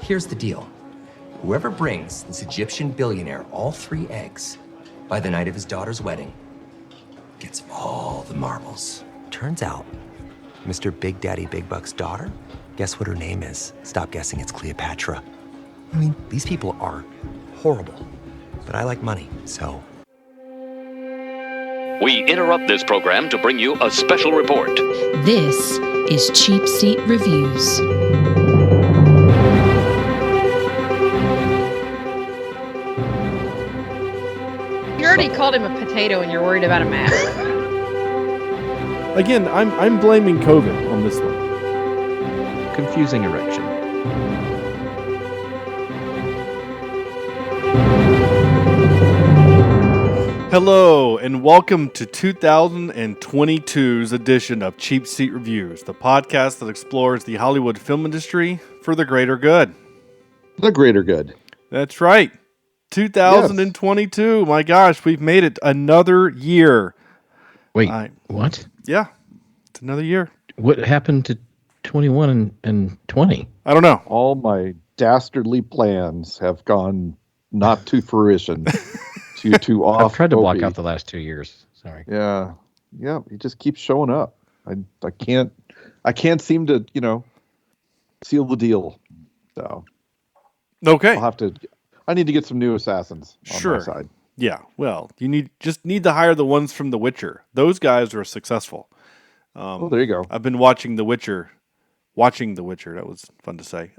Here's the deal. Whoever brings this Egyptian billionaire all 3 eggs by the night of his daughter's wedding gets all the marbles. Turns out, Mr. Big Daddy Big Buck's daughter, guess what her name is? Stop guessing, it's Cleopatra. I mean, these people are horrible, but I like money, so... We interrupt this program to bring you a special report. This is Cheapseat Reviews. You already called him a potato and you're worried about a mask. Again, I'm blaming COVID on this one. Confusing erection. Hello, and welcome to 2022's edition of Cheap Seat Reviews, the podcast that explores the Hollywood film industry for the greater good. The greater good. That's right. 2022. Yes. My gosh, we've made it another year. Wait, what? Yeah, it's another year. What happened to 21 and 20? I don't know. All my dastardly plans have gone not to fruition. Too off. I've tried to block out the last 2 years. Sorry. Yeah. He just keeps showing up. I can't seem to seal the deal. So okay, I need to get some new assassins on my side. Yeah. Well, you need to hire the ones from The Witcher. Those guys are successful. There you go. I've been watching The Witcher. That was fun to say.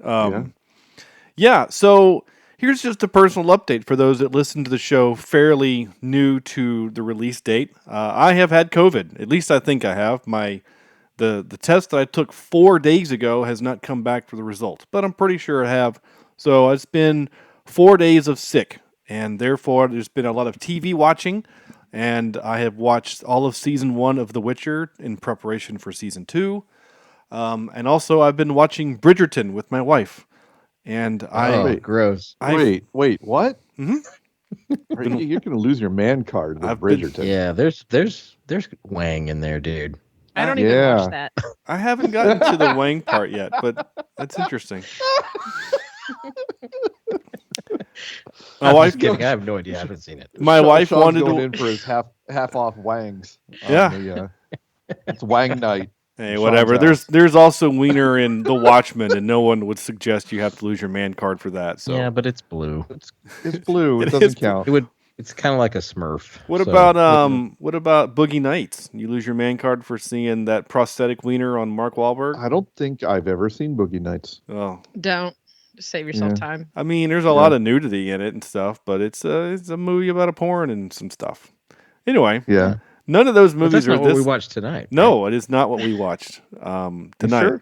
Yeah. So. Here's just a personal update for those that listen to the show fairly new to the release date. I have had COVID. At least I think I have. The test that I took 4 days ago has not come back for the result, but I'm pretty sure I have. So it's been 4 days of sick, and therefore there's been a lot of TV watching, and I have watched all of Season 1 of The Witcher in preparation for Season 2. And also I've been watching Bridgerton with my wife. And gross. Wait, what? Mm-hmm. You're going to lose your man card with Bridgerton. Yeah, there's Wang in there, dude. I don't even watch that. I haven't gotten to the Wang part yet, but that's interesting. My wife, kidding. I have no idea. I haven't seen it. My wife Sean's wanted going to in for his half off Wangs. Yeah, it's Wang night. Hey, whatever. There's also Wiener in The Watchmen, and no one would suggest you have to lose your man card for that. So yeah, but it's blue. It's blue. It doesn't count. It's kind of like a Smurf. What about Boogie Nights? You lose your man card for seeing that prosthetic Wiener on Mark Wahlberg? I don't think I've ever seen Boogie Nights. Oh, don't. Just save yourself time. I mean, there's a lot of nudity in it and stuff, but it's a movie about a porn and some stuff. Anyway, yeah. None of those movies are what we watched tonight. No, It is not what we watched tonight. Sure?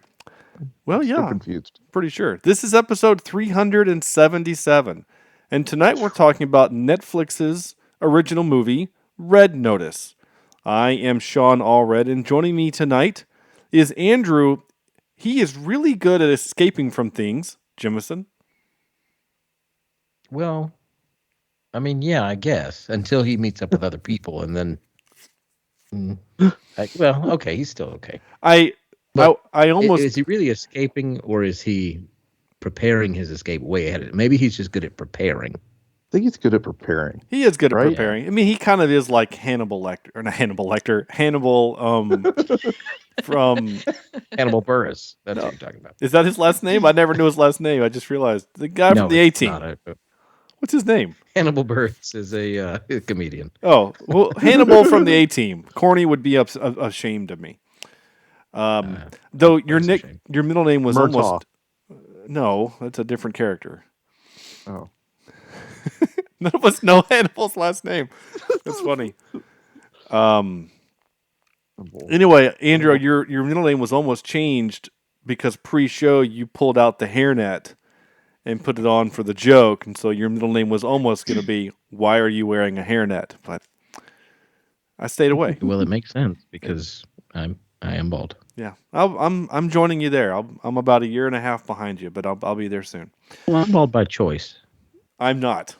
Well, yeah. I'm confused. Pretty sure. This is episode 377. And tonight we're talking about Netflix's original movie, Red Notice. I am Sean Allred, and joining me tonight is Andrew. He is really good at escaping from things. Jemison? Well, I mean, yeah, I guess. Until he meets up with other people, and then... okay, he's still okay. I almost... Is he really escaping, or is he preparing his escape way ahead of it? Maybe he's just good at preparing. I think he's good at preparing. He is good at preparing. I mean, he kind of is like Hannibal Lecter, or not Hannibal Lecter, Hannibal from... Hannibal Buress. That's what you're talking about. Is that his last name? I never knew his last name. I just realized. The guy from the A-Team. What's his name? Hannibal Buress is a comedian. Oh, well, Hannibal from the A-Team. Corny would be ashamed of me. Though your middle name was Murtaugh. Almost... No, that's a different character. Oh. None of us know Hannibal's last name. That's funny. Anyway, Andrew, your middle name was almost changed because pre-show you pulled out the hairnet and put it on for the joke, and so your middle name was almost going to be "Why are you wearing a hairnet?" But I stayed away. Well, it makes sense because I am bald. Yeah, I'm joining you there. I'm about 1.5 years behind you, but I'll be there soon. Well, I'm bald by choice. I'm not.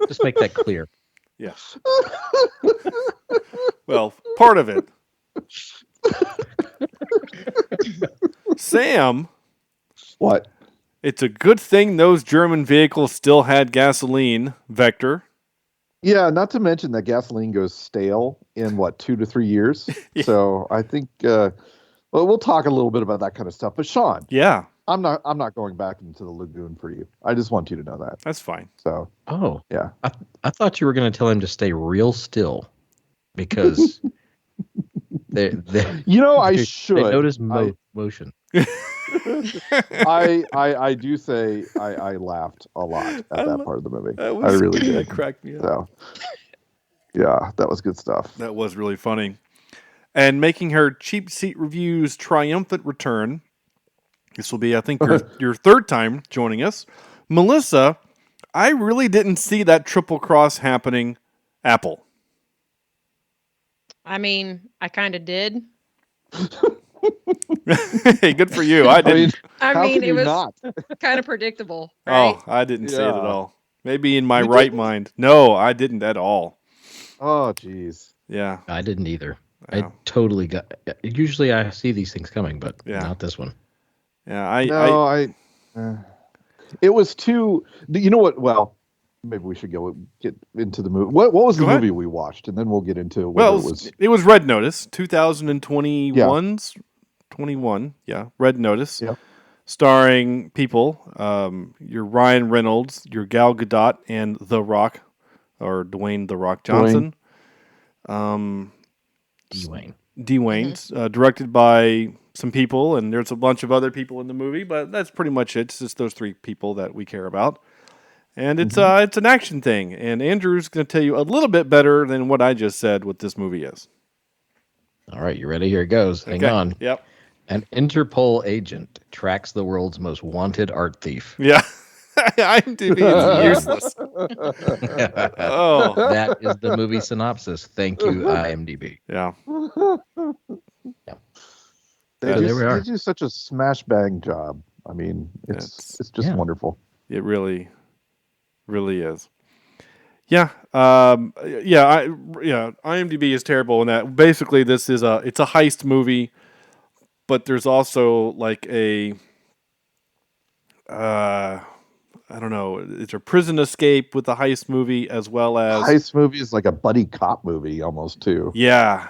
Just make that clear. Yeah. Well, part of it. Sam, What? it's a good thing those German vehicles still had gasoline, Vector. Yeah, not to mention that gasoline goes stale in 2 to 3 years. Yeah. So I think we'll talk a little bit about that kind of stuff. But Sean, Yeah, I'm not going back into the lagoon for you. I just want you to know that. that's fine. So Oh, yeah. I thought you were going to tell him to stay real still because they I they should. notice motion. I do say I laughed a lot at that part of the movie. I really did. That cracked me up. So yeah, that was good stuff. That was really funny. And making her Cheapseat Reviews triumphant return. This will be, I think, your third time joining us. Melissa, I really didn't see that triple cross happening. Apple. I mean, I kind of did. Hey, good for you. I didn't. How I mean, can it you was not? kind of predictable, right? Oh, I didn't see it at Yeah. all. Maybe in my You right didn't? mind. No, I didn't at all. Oh, geez. Yeah. I didn't either. Yeah. I totally got. Usually I see these things coming, but Yeah. not this one. Yeah. It was too. You know what? Well, maybe we should get into the movie. What was the Go ahead. movie we watched, and then we'll get into whether Well, it was Red Notice, 2021's 21. Yeah, Red Notice. Yep. Starring people, your Ryan Reynolds, your Gal Gadot, and The Rock, or Dwayne The Rock Johnson. Dwayne. Dwayne's directed by some people, and there's a bunch of other people in the movie, but that's pretty much it. It's just those three people that we care about. And it's an action thing, and Andrew's going to tell you a little bit better than what I just said what this movie is. All right, you ready? Here it goes. Hang Okay. on. Yep. An Interpol agent tracks the world's most wanted art thief. Yeah. IMDb is useless. Oh. That is the movie synopsis. Thank you, IMDb. Yeah. There we are. They do such a smash bang job. I mean, it's just Yeah. wonderful. It really is. Yeah. IMDb is terrible in that. Basically, it's a heist movie, but there's also like a I don't know. It's a prison escape with the heist movie as well as Heist movie is like a buddy cop movie almost too, Yeah.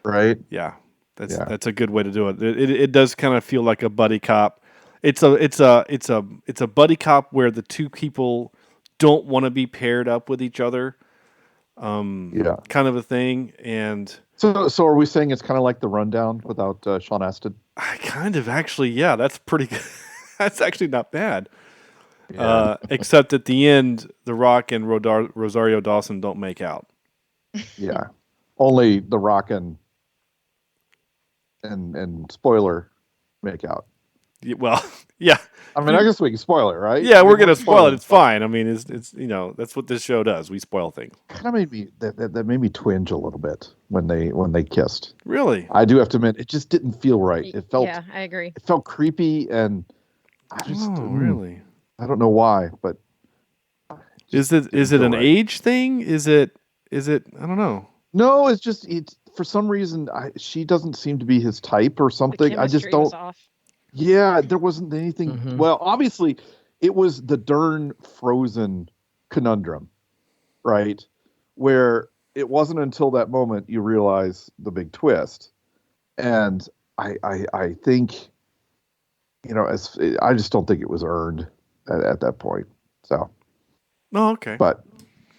right? Yeah. That's a good way to do it. It does kind of feel like a buddy cop. It's a buddy cop where the two people don't want to be paired up with each other. Yeah. Kind of a thing. And So are we saying it's kind of like The Rundown without Sean Astin? I kind of actually, yeah, that's pretty good. That's actually not bad. Yeah. Except at the end, The Rock and Rosario Dawson don't make Yeah. Only The Rock and spoiler make out. Well, yeah. I mean, I guess we can spoil it, right? Yeah, we're We gonna won't spoil it. It's stuff. fine. I mean, it's that's what this show does. We spoil things. Kind of made me that made me twinge a little bit when they kissed. Really? I do have to admit, it just didn't feel right. It felt Yeah, I agree. it felt creepy, and I just Really? I don't know why, but Is it feel an right. age thing? Is it I don't know. no, it's for some reason she doesn't seem to be his type or The something. I just chemistry was don't. off. Yeah, there wasn't anything. Mhm. Well, obviously, it was the Dern Frozen conundrum, right? Where it wasn't until that moment you realize the big twist, and I think, I just don't think it was earned at that point. So, Oh, okay. but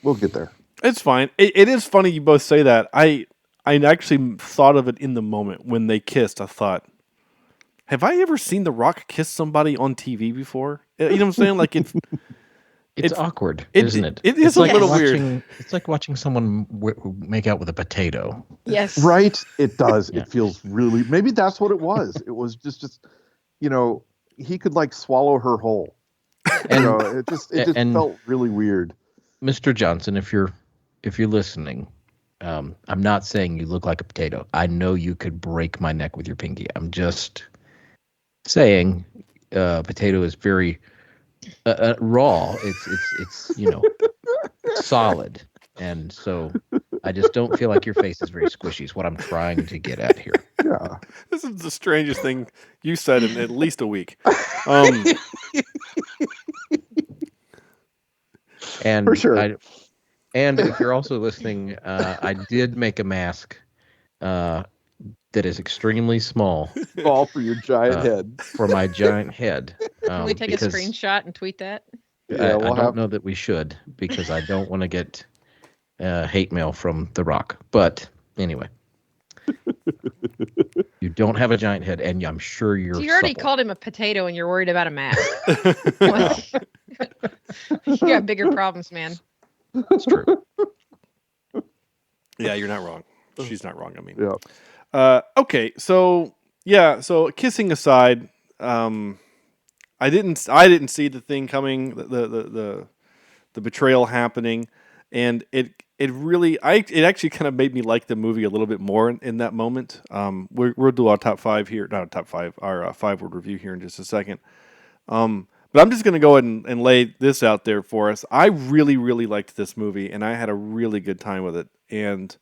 we'll get there. It's fine. It is funny you both say that. I actually thought of it in the moment when they kissed. I thought, have I ever seen The Rock kiss somebody on TV before? You know what I'm saying? Like It's awkward, it- isn't it? it is It's a like little watching, It's like watching someone make out with a potato. Yes. Right? It does. Yeah. It feels really. Maybe that's what it was. It was just he could like swallow her whole. And It just and- felt really weird. Mr. Johnson, if you're listening, I'm not saying you look like a potato. I know you could break my neck with your pinky. I'm just saying, potato is very raw. It's solid, and so I just don't feel like your face is very squishy. Is what I'm trying to get at here. Yeah. This is the strangest thing you said in at least a week. And For sure. and if you're also listening, I did make a mask that is extremely small All for your giant head. for my giant head. Can we take a because screenshot and tweet that? Yeah, I don't know that we should, because I don't want to get hate mail from The Rock. But anyway, you don't have a giant head, and I'm sure you're. So you already supple. called him a potato, and you're worried about a mask. You got bigger problems, man. It's true. Yeah, you're not wrong. She's not wrong. I mean, Yeah. okay, so yeah, so kissing aside, I didn't see the thing coming, the betrayal happening, and it actually kind of made me like the movie a little bit more in that moment. We'll do our top five here, not our top five, our 5-word review here in just a second. But I'm just going to go ahead and lay this out there for us. I really, really liked this movie, and I had a really good time with it. And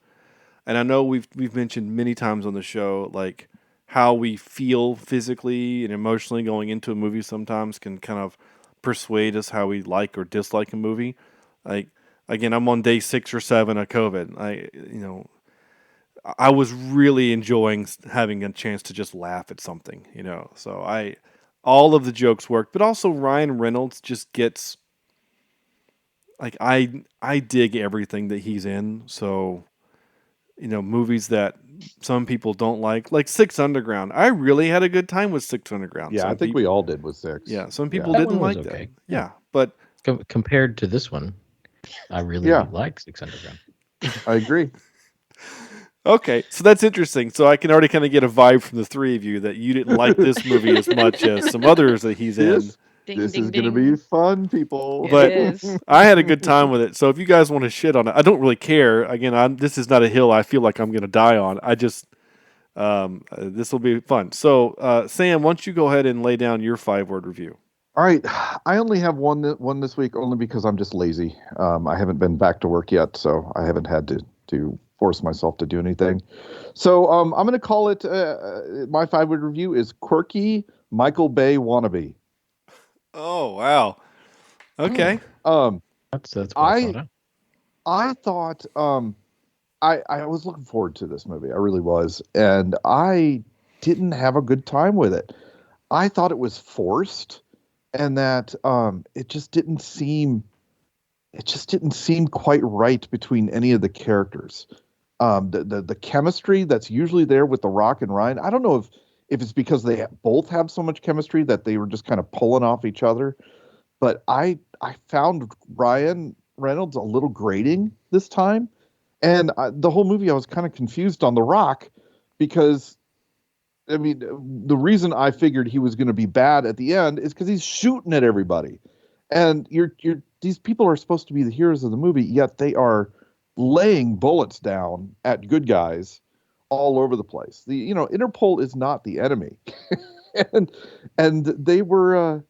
I know we've mentioned many times on the show, like, how we feel physically and emotionally going into a movie sometimes can kind of persuade us how we like or dislike a movie. Like, again, I'm on day 6 or 7 of COVID. I was really enjoying having a chance to just laugh at something, So all of the jokes worked, but also Ryan Reynolds just gets, like, I dig everything that he's in. So, movies that some people don't like Six Underground. I really had a good time with Six Underground. Yeah, I think we all did with 6. Yeah, some people That didn't one was like okay. that. Yeah, but Compared to this one, I really like Six Underground. I agree. okay, so that's interesting. So I can already kind of get a vibe from the three of you that you didn't like this movie as much as some others that he's in. This is going to be fun, people. But It is. I had a good time with it. So if you guys want to shit on it, I don't really care. Again, this is not a hill I feel like I'm going to die on. I just, this will be fun. So, Sam, why don't you go ahead and lay down your 5-word review? All right. I only have one this week, only because I'm just lazy. I haven't been back to work yet, so I haven't had to force myself to do anything. So I'm going to call it, my 5-word review is quirky Michael Bay wannabe. Oh, wow. Okay. That's I thought I was looking forward to this movie. I really was, and I didn't have a good time with it. I thought it was forced, and that it just didn't seem quite right between any of the characters. The chemistry that's usually there with The Rock and Ryan. I don't know if it's because they both have so much chemistry that they were just kind of pulling off each other. But I found Ryan Reynolds a little grating this time. And the whole movie I was kind of confused on The Rock because, I mean, the reason I figured he was going to be bad at the end is because he's shooting at everybody. And these people are supposed to be the heroes of the movie, yet they are laying bullets down at good guys all over the place. Interpol is not the enemy. and they were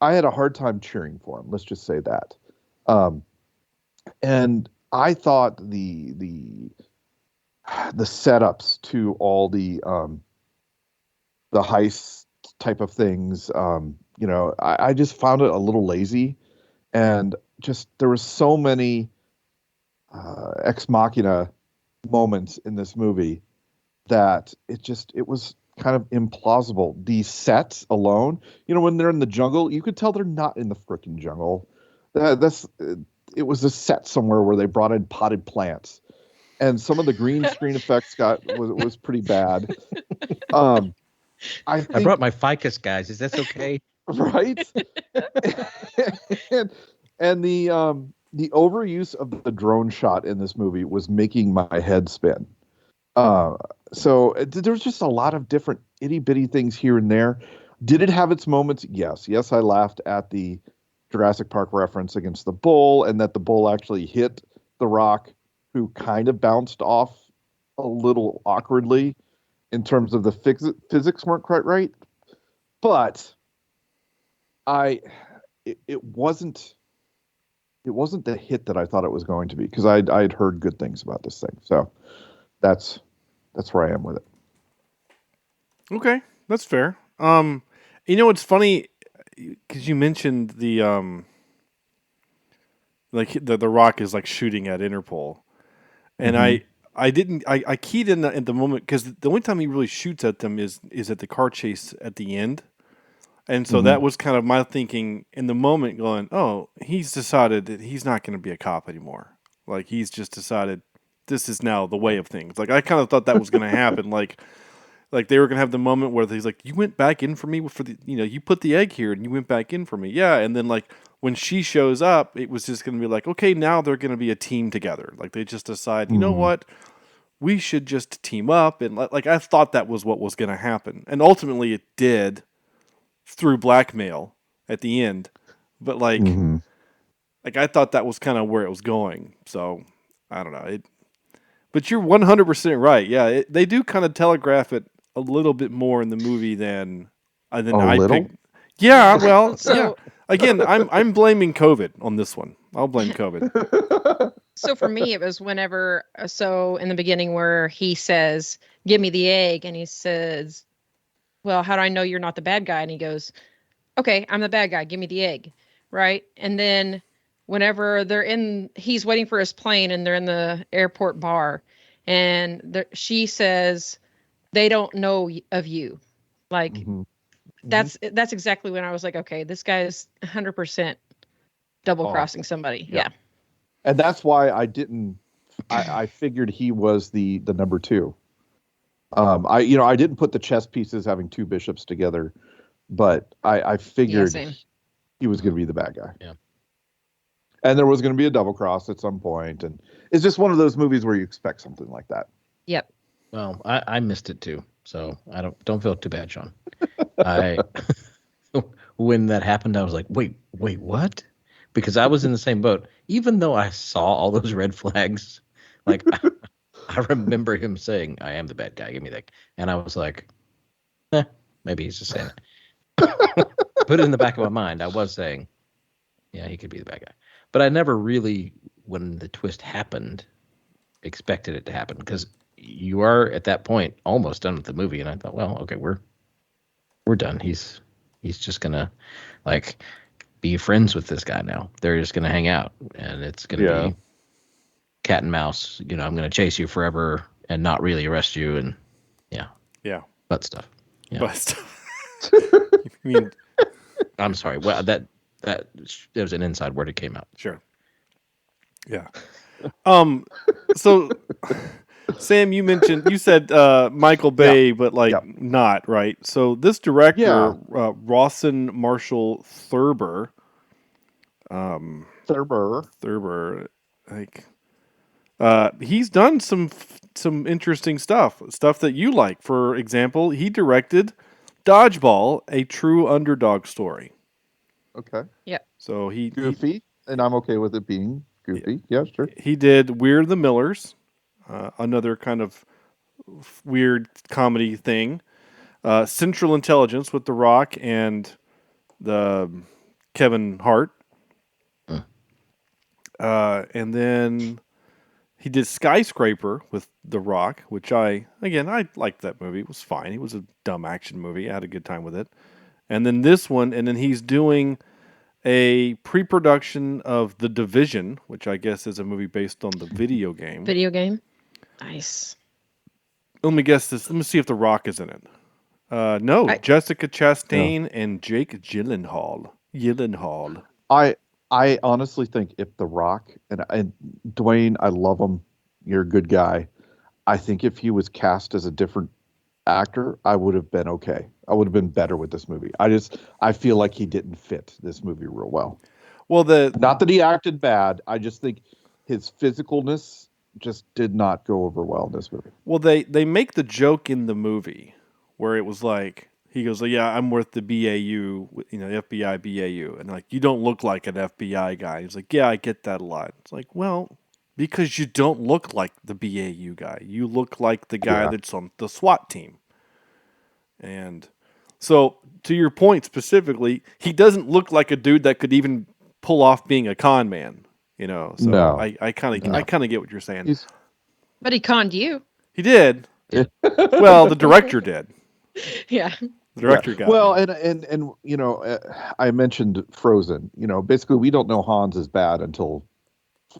I had a hard time cheering for him. Let's just say that. And I thought the setups to all the heist type of things, I just found it a little lazy, and just there were so many ex machina moments in this movie that it was kind of implausible. The sets alone, when they're in the jungle, you could tell they're not in the frickin' jungle. It was a set somewhere where they brought in potted plants, and some of the green screen effects was pretty bad. I brought my ficus, guys. Is that okay? Right? and the overuse of the drone shot in this movie was making my head spin. So there's just a lot of different itty bitty things here and there. Did it have its moments? Yes. Yes, I laughed at the Jurassic Park reference against the bull, and that the bull actually hit The Rock, who kind of bounced off a little awkwardly in terms of the physics weren't quite right. But it wasn't the hit that I thought it was going to be, because I'd heard good things about this thing. So that's That's where I am with it. Okay, that's fair. It's funny because you mentioned the like the Rock is like shooting at Interpol, and I keyed in at the moment because the only time he really shoots at them is at the car chase at the end, and so that was kind of my thinking in the moment, going, oh, he's decided that he's not going to be a cop anymore. Like he's just decided this is now the way of things. Like I kind of thought that was going to happen, Like they were gonna have the moment where he's like, "You went back in for me for the, you put the egg here and you went back in for me, yeah." And then like when she shows up, it was just gonna be like, okay, now they're gonna be a team together. Like they just decide, you know what, we should just team up, and like I thought that was what was gonna happen, and ultimately it did through blackmail at the end. But like I thought that was kind of where it was going. So I don't know. But you're 100% right. Yeah, they do kind of telegraph it a little bit more in the movie than I little? picked. Yeah, well, So- yeah. Again, I'm blaming COVID on this one. I'll blame COVID. So for me, it was whenever, so in the beginning where he says, give me the egg. And he says, well, how do I know you're not the bad guy? And he goes, okay, I'm the bad guy. Give me the egg. Right. And then whenever he's waiting for his plane and they're in the airport bar and she says, they don't know of you. Like that's exactly when I was like, okay, this guy is 100% double crossing somebody. Yeah. And that's why I didn't. I figured he was the number two. I didn't put the chess pieces having two bishops together, but I figured he was going to be the bad guy. Yeah. And there was going to be a double cross at some point, and it's just one of those movies where you expect something like that. Yep. Well, I missed it too, so I don't feel too bad, Sean. When that happened, I was like, wait, what? Because I was in the same boat. Even though I saw all those red flags, like I remember him saying, "I am the bad guy. Give me that." And I was like, maybe he's just saying it. Put it in the back of my mind. I was saying, yeah, he could be the bad guy. But I never really, when the twist happened, expected it to happen, because you are at that point almost done with the movie, and I thought, well, okay, we're done. He's just gonna like be friends with this guy now. They're just gonna hang out, and it's gonna be cat and mouse. I'm gonna chase you forever and not really arrest you, and butt stuff. Yeah. Butt stuff. You mean? I'm sorry. Well, that was an inside word. It came out. Sure. Yeah. So, Sam, you said Michael Bay, but not right. So this director, Rawson Marshall Thurber, he's done some interesting stuff that you like. For example, he directed Dodgeball, a true underdog story. Okay. Yeah. So goofy, and I'm okay with it being goofy. Yeah, sure. He did We're the Millers, another kind of weird comedy thing. Central Intelligence with The Rock and the Kevin Hart. And then he did Skyscraper with The Rock, which I liked that movie. It was fine. It was a dumb action movie. I had a good time with it. And then this one, and then he's doing a pre-production of The Division, which I guess is a movie based on the video game. Video game? Nice. Let me guess this. Let me see if The Rock is in it. No, Jessica Chastain and Jake Gyllenhaal. I honestly think if The Rock, and Dwayne, I love him, you're a good guy. I think if he was cast as a different actor, I would have been okay. I would have been better with this movie. I feel like he didn't fit this movie real well. Well, not that he acted bad. I just think his physicalness just did not go over well in this movie. Well, they make the joke in the movie where it was like, he goes, yeah, I'm worth the BAU, the FBI BAU. And like, you don't look like an FBI guy. He's like, yeah, I get that a lot. It's like, well, because you don't look like the BAU guy. You look like the guy that's on the SWAT team. And so, to your point specifically, he doesn't look like a dude that could even pull off being a con man. So no. I kind of get what you're saying. But he conned you. He did. Well, the director did. Yeah. The director got well, me. and I mentioned Frozen. Basically, we don't know Hans is bad until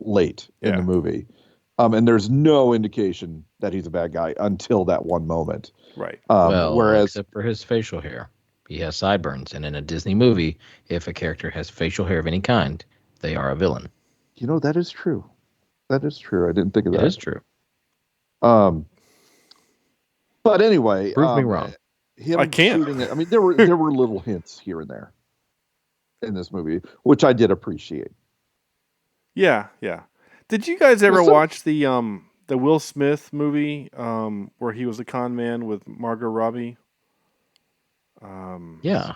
late in the movie, and there's no indication that he's a bad guy until that one moment. Right. Whereas, except for his facial hair, he has sideburns, and in a Disney movie, if a character has facial hair of any kind, they are a villain. that is true. That is true. I didn't think of that. It is true. But anyway, Prove me wrong. Him I can't. shooting it. I mean, there were little hints here and there in this movie, which I did appreciate. Yeah. Did you guys ever watch the Will Smith movie where he was a con man with Margot Robbie? Yeah.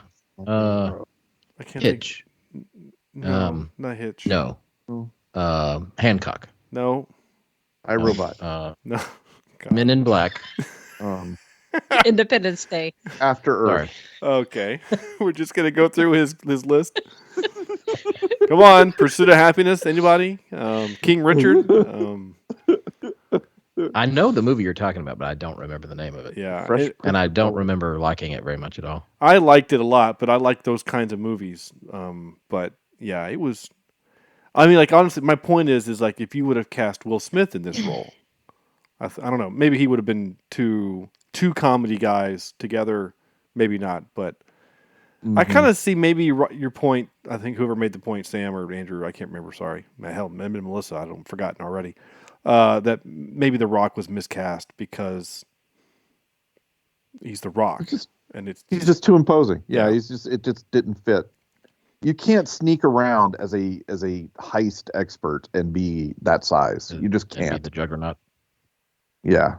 I can't Hitch. think. No, not Hitch. No. Hancock. No. iRobot. No. Men in Black. Independence Day. After Earth. Sorry. Okay. We're just gonna go through his list. Come on, Pursuit of Happiness. Anybody? King Richard. I know the movie you're talking about, but I don't remember the name of it. Yeah. And I don't remember liking it very much at all. I liked it a lot, but I like those kinds of movies. But yeah, it was. I mean, like honestly, my point is like if you would have cast Will Smith in this role, I don't know, maybe he would have been two comedy guys together. Maybe not, but I kind of see maybe your point. I think whoever made the point, Sam or Andrew, I can't remember. Sorry, hell, maybe Melissa. I've forgotten already. That maybe The Rock was miscast because he's The Rock, he's just too imposing. Yeah, it just didn't fit. You can't sneak around as a heist expert and be that size. You just can't. Be the Juggernaut. Yeah.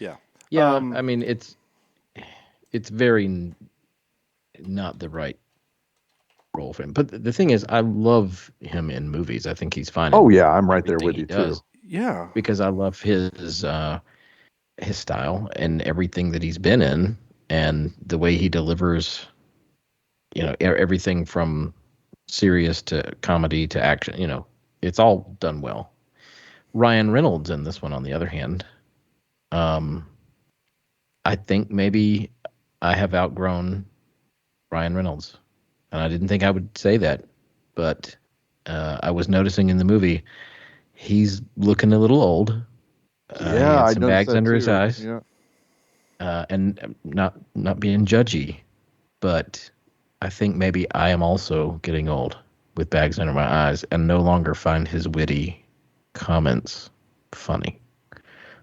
Yeah. Yeah. I mean, it's very not the right role for him. But the thing is, I love him in movies. I think he's fine. Oh yeah, I'm right there with you too. Yeah. Because I love his style and everything that he's been in, and the way he delivers. Everything from serious to comedy to action. It's all done well. Ryan Reynolds in this one, on the other hand, I think maybe I have outgrown Ryan Reynolds, and I didn't think I would say that, but I was noticing in the movie he's looking a little old. He had some bags under his eyes. Yeah. And not being judgy, but I think maybe I am also getting old with bags under my eyes and no longer find his witty comments funny.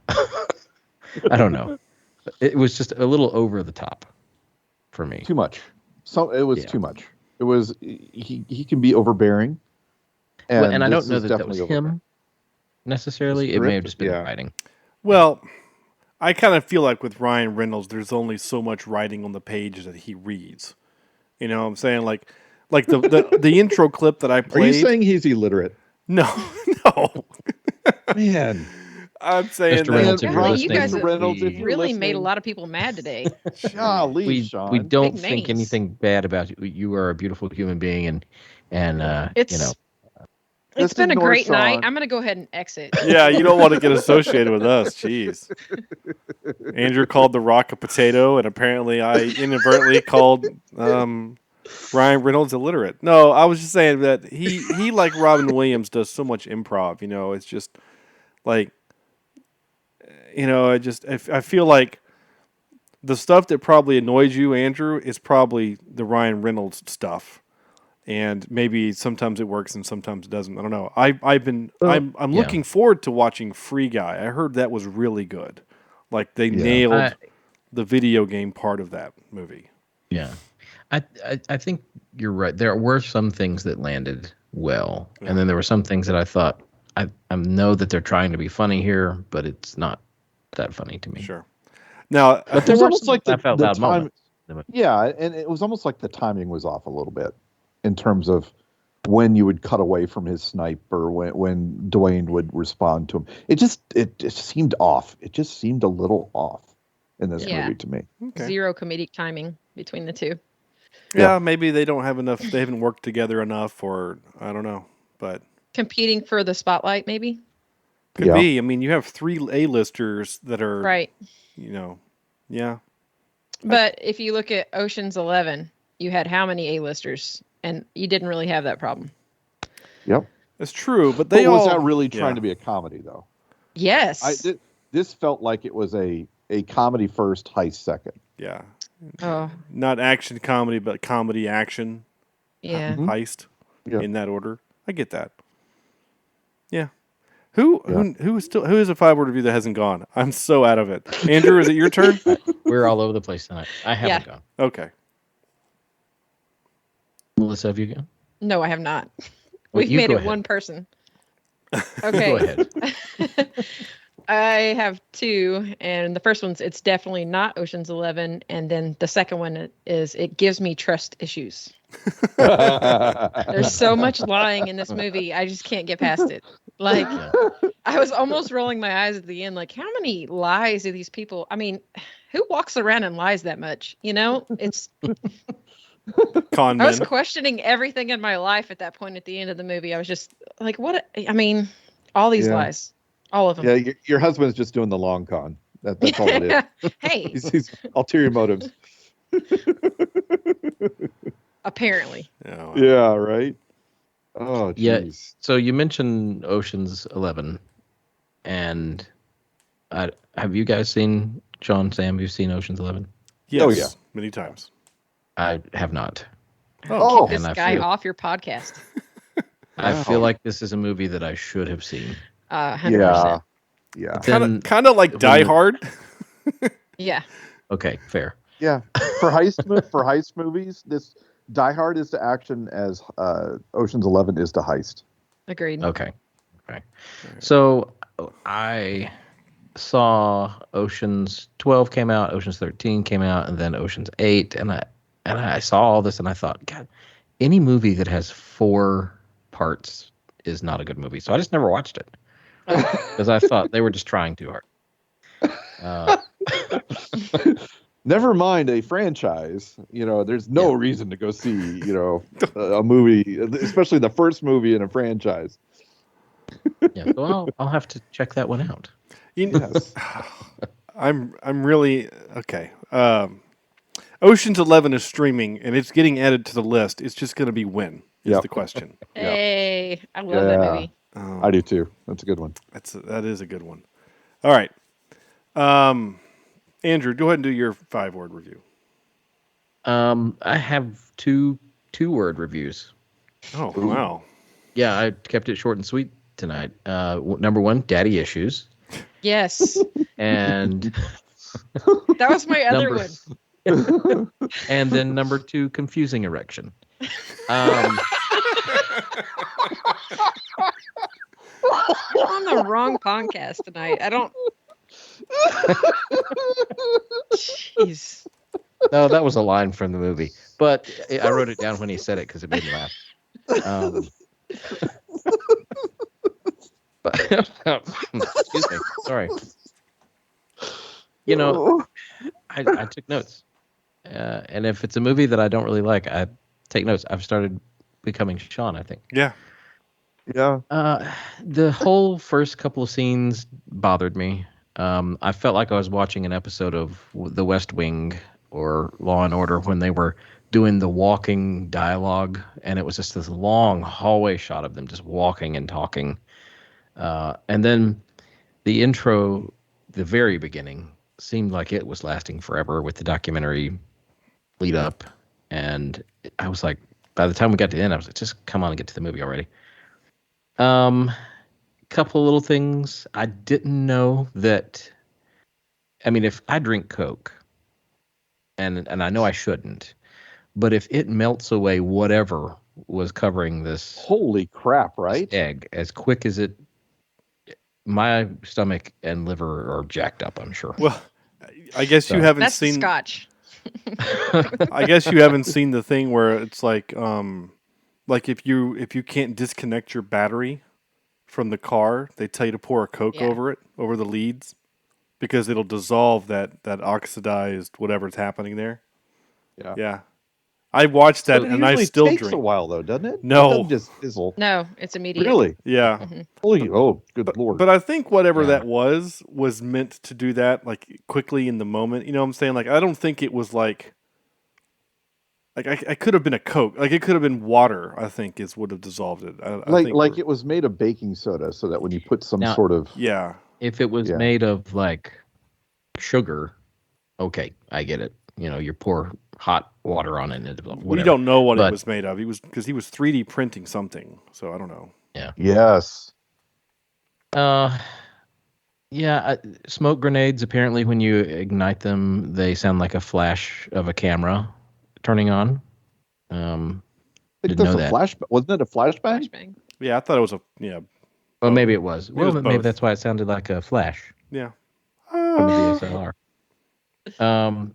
I don't know. It was just a little over the top for me. Too much. So it was too much. It was he can be overbearing. And I don't know that was him necessarily. It may have just been the writing. Well, I kind of feel like with Ryan Reynolds, there's only so much writing on the page that he reads. You know what I'm saying? Like the intro clip that I played. Are you saying he's illiterate? No. Man. I'm saying Mr. Reynolds, if you're Really, listening, you guys really made a lot of people mad today. Sean. We don't Big think names. anything bad about you. You are a beautiful human being, and It's been a ignore great Sean. night. I'm gonna go ahead and exit. Yeah, you don't want to get associated with us. Jeez. Andrew called The Rock a potato, and apparently I inadvertently called Ryan Reynolds illiterate. No, I was just saying that he like Robin Williams does so much improv. It's just like, I feel like the stuff that probably annoys you, Andrew, is probably the Ryan Reynolds stuff. And maybe sometimes it works and sometimes it doesn't. I don't know. I'm looking forward to watching Free Guy. I heard that was really good. Like they nailed the video game part of that movie. Yeah. I think you're right. There were some things that landed well, and then there were some things that I thought I know that they're trying to be funny here, but it's not that funny to me. Sure. Now, but It was almost like the laugh out loud time. moments. Yeah, and it was almost like the timing was off a little bit in terms of when you would cut away from his snipe or when Dwayne would respond to him. It just seemed off. It just seemed a little off in this movie to me. Okay. Zero comedic timing between the two. Yeah, maybe they don't have enough. They haven't worked together enough, or I don't know. But Competing for the spotlight, maybe. Could be. I mean, you have 3 A-listers that are Right. Yeah. But if you look at Ocean's 11, you had how many A-listers? And you didn't really have that problem. Yep. That's true, but was that really trying to be a comedy, though? Yes. This felt like it was a comedy first, heist second. Yeah. Oh. Not action comedy, but comedy action. Yeah. Heist. Yep. In that order. I get that. Yeah. Who is a 5-word review that hasn't gone? I'm so out of it. Andrew, is it your turn? We're all over the place tonight. I haven't gone. Okay. Melissa, have you gone? No, I have not. Well, We've you made go it ahead. one person. Okay. Go ahead. I have 2, and the first one's it's definitely not Ocean's 11, and then the second one is it gives me trust issues. There's so much lying in this movie, I just can't get past it. Like, I was almost rolling my eyes at the end, like, how many lies do these people? I mean, who walks around and lies that much? It's. Con I was men. questioning everything in my life at that point at the end of the movie. I was just like, what? I mean, all these lies. All of them. Yeah, your husband's just doing the long con. That's all it is. Hey. He's ulterior motives. Apparently. Yeah, right? Oh, jeez. Yeah. So you mentioned Ocean's 11, and have you guys seen, John, Sam, you've seen Ocean's 11? Yes. Oh, yeah. Many times. I have not. Oh, Get this And guy off your podcast. I feel like this is a movie that I should have seen. 100%. Yeah. Kind of like Die Hard. Yeah. Okay, fair. Yeah. For heist movies, this Die Hard is to action as Ocean's 11 is to heist. Agreed. Okay. So I saw Ocean's 12 came out, Ocean's 13 came out, and then Ocean's 8, and I saw all this and I thought, God, any movie that has 4 parts is not a good movie. So I just never watched it because I thought they were just trying too hard. Never mind a franchise. There's no reason to go see, a movie, especially the first movie in a franchise. Yeah, so I'll have to check that one out. Yes. I'm really okay. Ocean's 11 is streaming and it's getting added to the list. It's just going to be when is the question. Hey, I love that movie. I do too. That's a good one. That is a good one. All right. Andrew, go ahead and do your 5-word review. I have two word reviews. Oh, wow. Yeah, I kept it short and sweet tonight. Number 1, daddy issues. Yes. And that was my other one. And then number 2, confusing erection. You're on the wrong podcast tonight. I don't. Jeez. No, that was a line from the movie, but I wrote it down when he said it because it made me laugh. But excuse me, sorry. I took notes, and if it's a movie that I don't really like, I take notes. I've started becoming Sean, I think. Yeah. Yeah. The whole first couple of scenes bothered me. I felt like I was watching an episode of The West Wing or Law and Order when they were doing the walking dialogue, and it was just this long hallway shot of them just walking and talking. And then the intro, the very beginning, seemed like it was lasting forever with the documentary lead up. And I was like, by the time we got to the end, I was like, just come on and get to the movie already. Couple little things. I didn't know that. I mean, if I drink Coke, and I know I shouldn't, but if it melts away whatever was covering this Holy crap, right? egg as quick as it, my stomach and liver are jacked up, I'm sure. Well, I guess you haven't That's seen. Scotch. I guess you haven't seen the thing where it's like if you can't disconnect your battery from the car, they tell you to pour a Coke over it, over the leads, because it'll dissolve that oxidized whatever's happening there. Yeah. Yeah. I watched that It and I usually still takes drink. a while, though, doesn't it? No. It doesn't just fizzle. No, it's immediate. Really? Yeah. Holy, oh, good lord. But I think whatever Yeah. that was meant to do that like quickly in the moment. You know what I'm saying? Like I don't think it was like I could have been a Coke. Like it could have been water. I think is would have dissolved it. I think like it was made of baking soda, so that when you put some Now- sort of yeah. If it was Yeah. made of like sugar, okay, I get it. You know, you pour hot water on it. And whatever. We don't know what it But- was made of. He was 3D printing something. So I don't know. yes. Yeah, smoke grenades. Apparently, when you ignite them, they sound like a flash of a camera turning on. I Didn't think know that's a that. flash. Wasn't it a flashbang? Flashbang. Yeah, I thought it was Well, maybe it was. was Well, maybe both. that's why it sounded like a flash yeah. from the DSLR.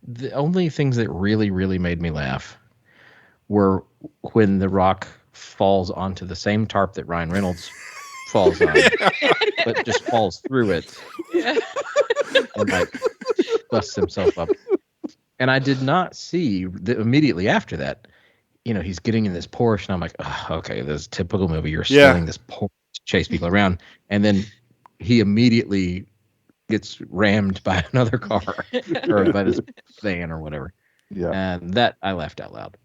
The only things that really, really made me laugh were when the rock falls onto the same tarp that Ryan Reynolds falls on, but just falls through it and like busts himself up. And I did not see immediately after that, you know, he's getting in this Porsche, and I'm like, oh, okay, this is a typical movie. You're Yeah. stealing this Porsche to chase people around, and then he immediately gets rammed by another car or by this van or whatever. Yeah. And that I laughed out loud.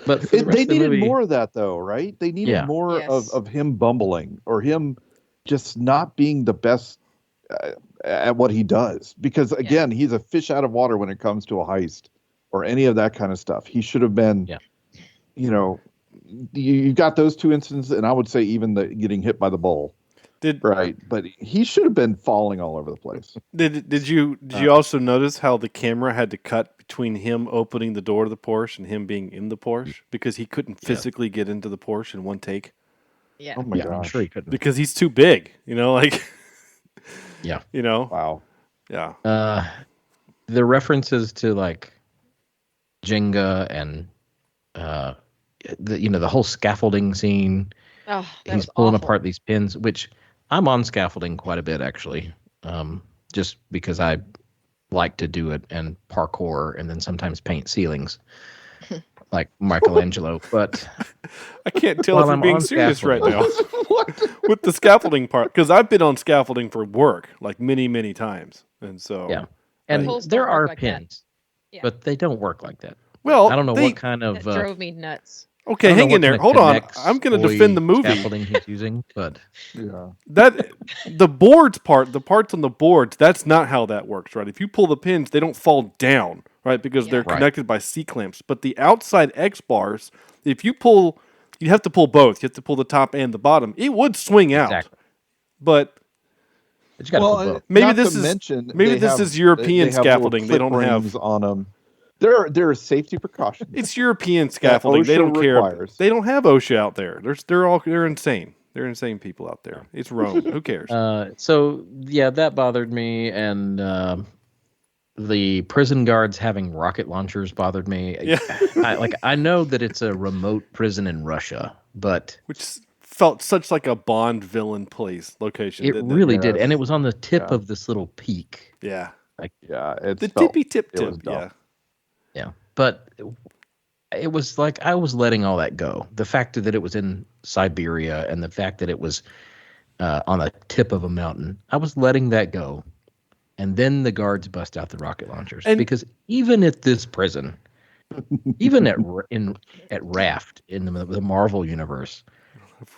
But for the rest They of the needed movie, more of that, though, right? They needed Yeah. more Yes. of him bumbling or him just not being the best at what he does. Because, again, he's a fish out of water when it comes to a heist or any of that kind of stuff. He should have been, you know, you got those two instances, and I would say even the getting hit by the bull. Right, but he should have been falling all over the place. Did you also notice how the camera had to cut between him opening the door to the Porsche and him being in the Porsche because he couldn't physically get into the Porsche in one take Yeah. Oh my I'm gosh! sure he couldn't. because he's too big, you know, like Yeah. you know. Wow. Yeah. The references to like Jenga and the whole scaffolding scene. Oh, that He's was pulling awful. apart these pins, which I'm on scaffolding quite a bit actually, just because I like to do it and parkour and then sometimes paint ceilings like Michelangelo. But I can't tell While if you're I'm being on serious right now scaffolding. with the scaffolding part because I've been on scaffolding for work like many times, and so yeah, and Poles there don't work are like that. pins, Yeah. but they don't work like that. well, I don't know what kind That of drove me nuts. Okay, I don't know hang in what there. kind of Hold on. Connect I'm going to Boy defend the movie. scaffolding he's using, but Yeah. That the boards part, the parts on the boards, that's not how that works, right? If you pull the pins, they don't fall down, right? Because they're Right. connected by C clamps. But the outside X bars, if you pull, you have to pull both. You have to pull the top and the bottom. It would swing out, exactly. but But you got to pull both. Maybe not this to is- mention maybe they this have- is European they have little scaffolding. They clip don't have- rings on them. There are safety precautions. it's European scaffolding. They OSHA don't care. requires. They don't have OSHA out there. They're insane. They're insane people out there. It's Rome. Who cares? So yeah, that bothered me, and the prison guards having rocket launchers bothered me. Yeah. I know that it's a remote prison in Russia, but Which felt such like a Bond villain place location. it didn't really did, Yes. and it was on the tip Yeah. of this little peak. Yeah. Yeah, it's The tippy tip. was dumb. Yeah. Yeah, but it was like I was letting all that go. The fact that it was in Siberia and the fact that it was on the tip of a mountain, I was letting that go. And then the guards bust out the rocket launchers because even at this prison, even at Raft in the Marvel universe,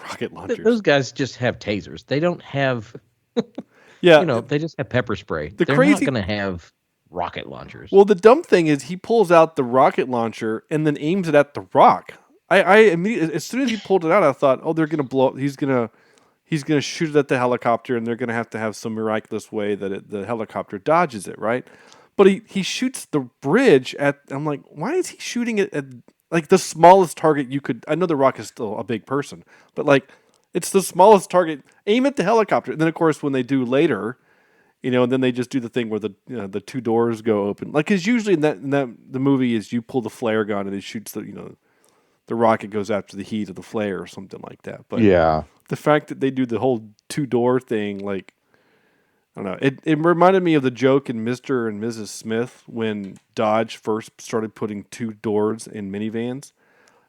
Rocket launchers. those guys just have tasers. They don't have, yeah. they just have pepper spray. The They're crazy- not going to have rocket launchers. Well, the dumb thing is he pulls out the rocket launcher and then aims it at the rock. I immediately, as soon as he pulled it out, I thought, oh, they're gonna blow. He's gonna shoot it at the helicopter, and they're gonna have some miraculous way that the helicopter dodges it, right? But he shoots the bridge at. I'm like, why is he shooting it at like the smallest target you could? I know the rock is still a big person, but like it's the smallest target. Aim at the helicopter, and then of course when they do later. And then they just do the thing where the two doors go open. Like, because usually in that the movie is you pull the flare gun and it shoots the rocket goes after the heat of the flare or something like that. But Yeah. the fact that they do the whole two-door thing, like, I don't know. It reminded me of the joke in Mr. and Mrs. Smith when Dodge first started putting 2 doors in minivans.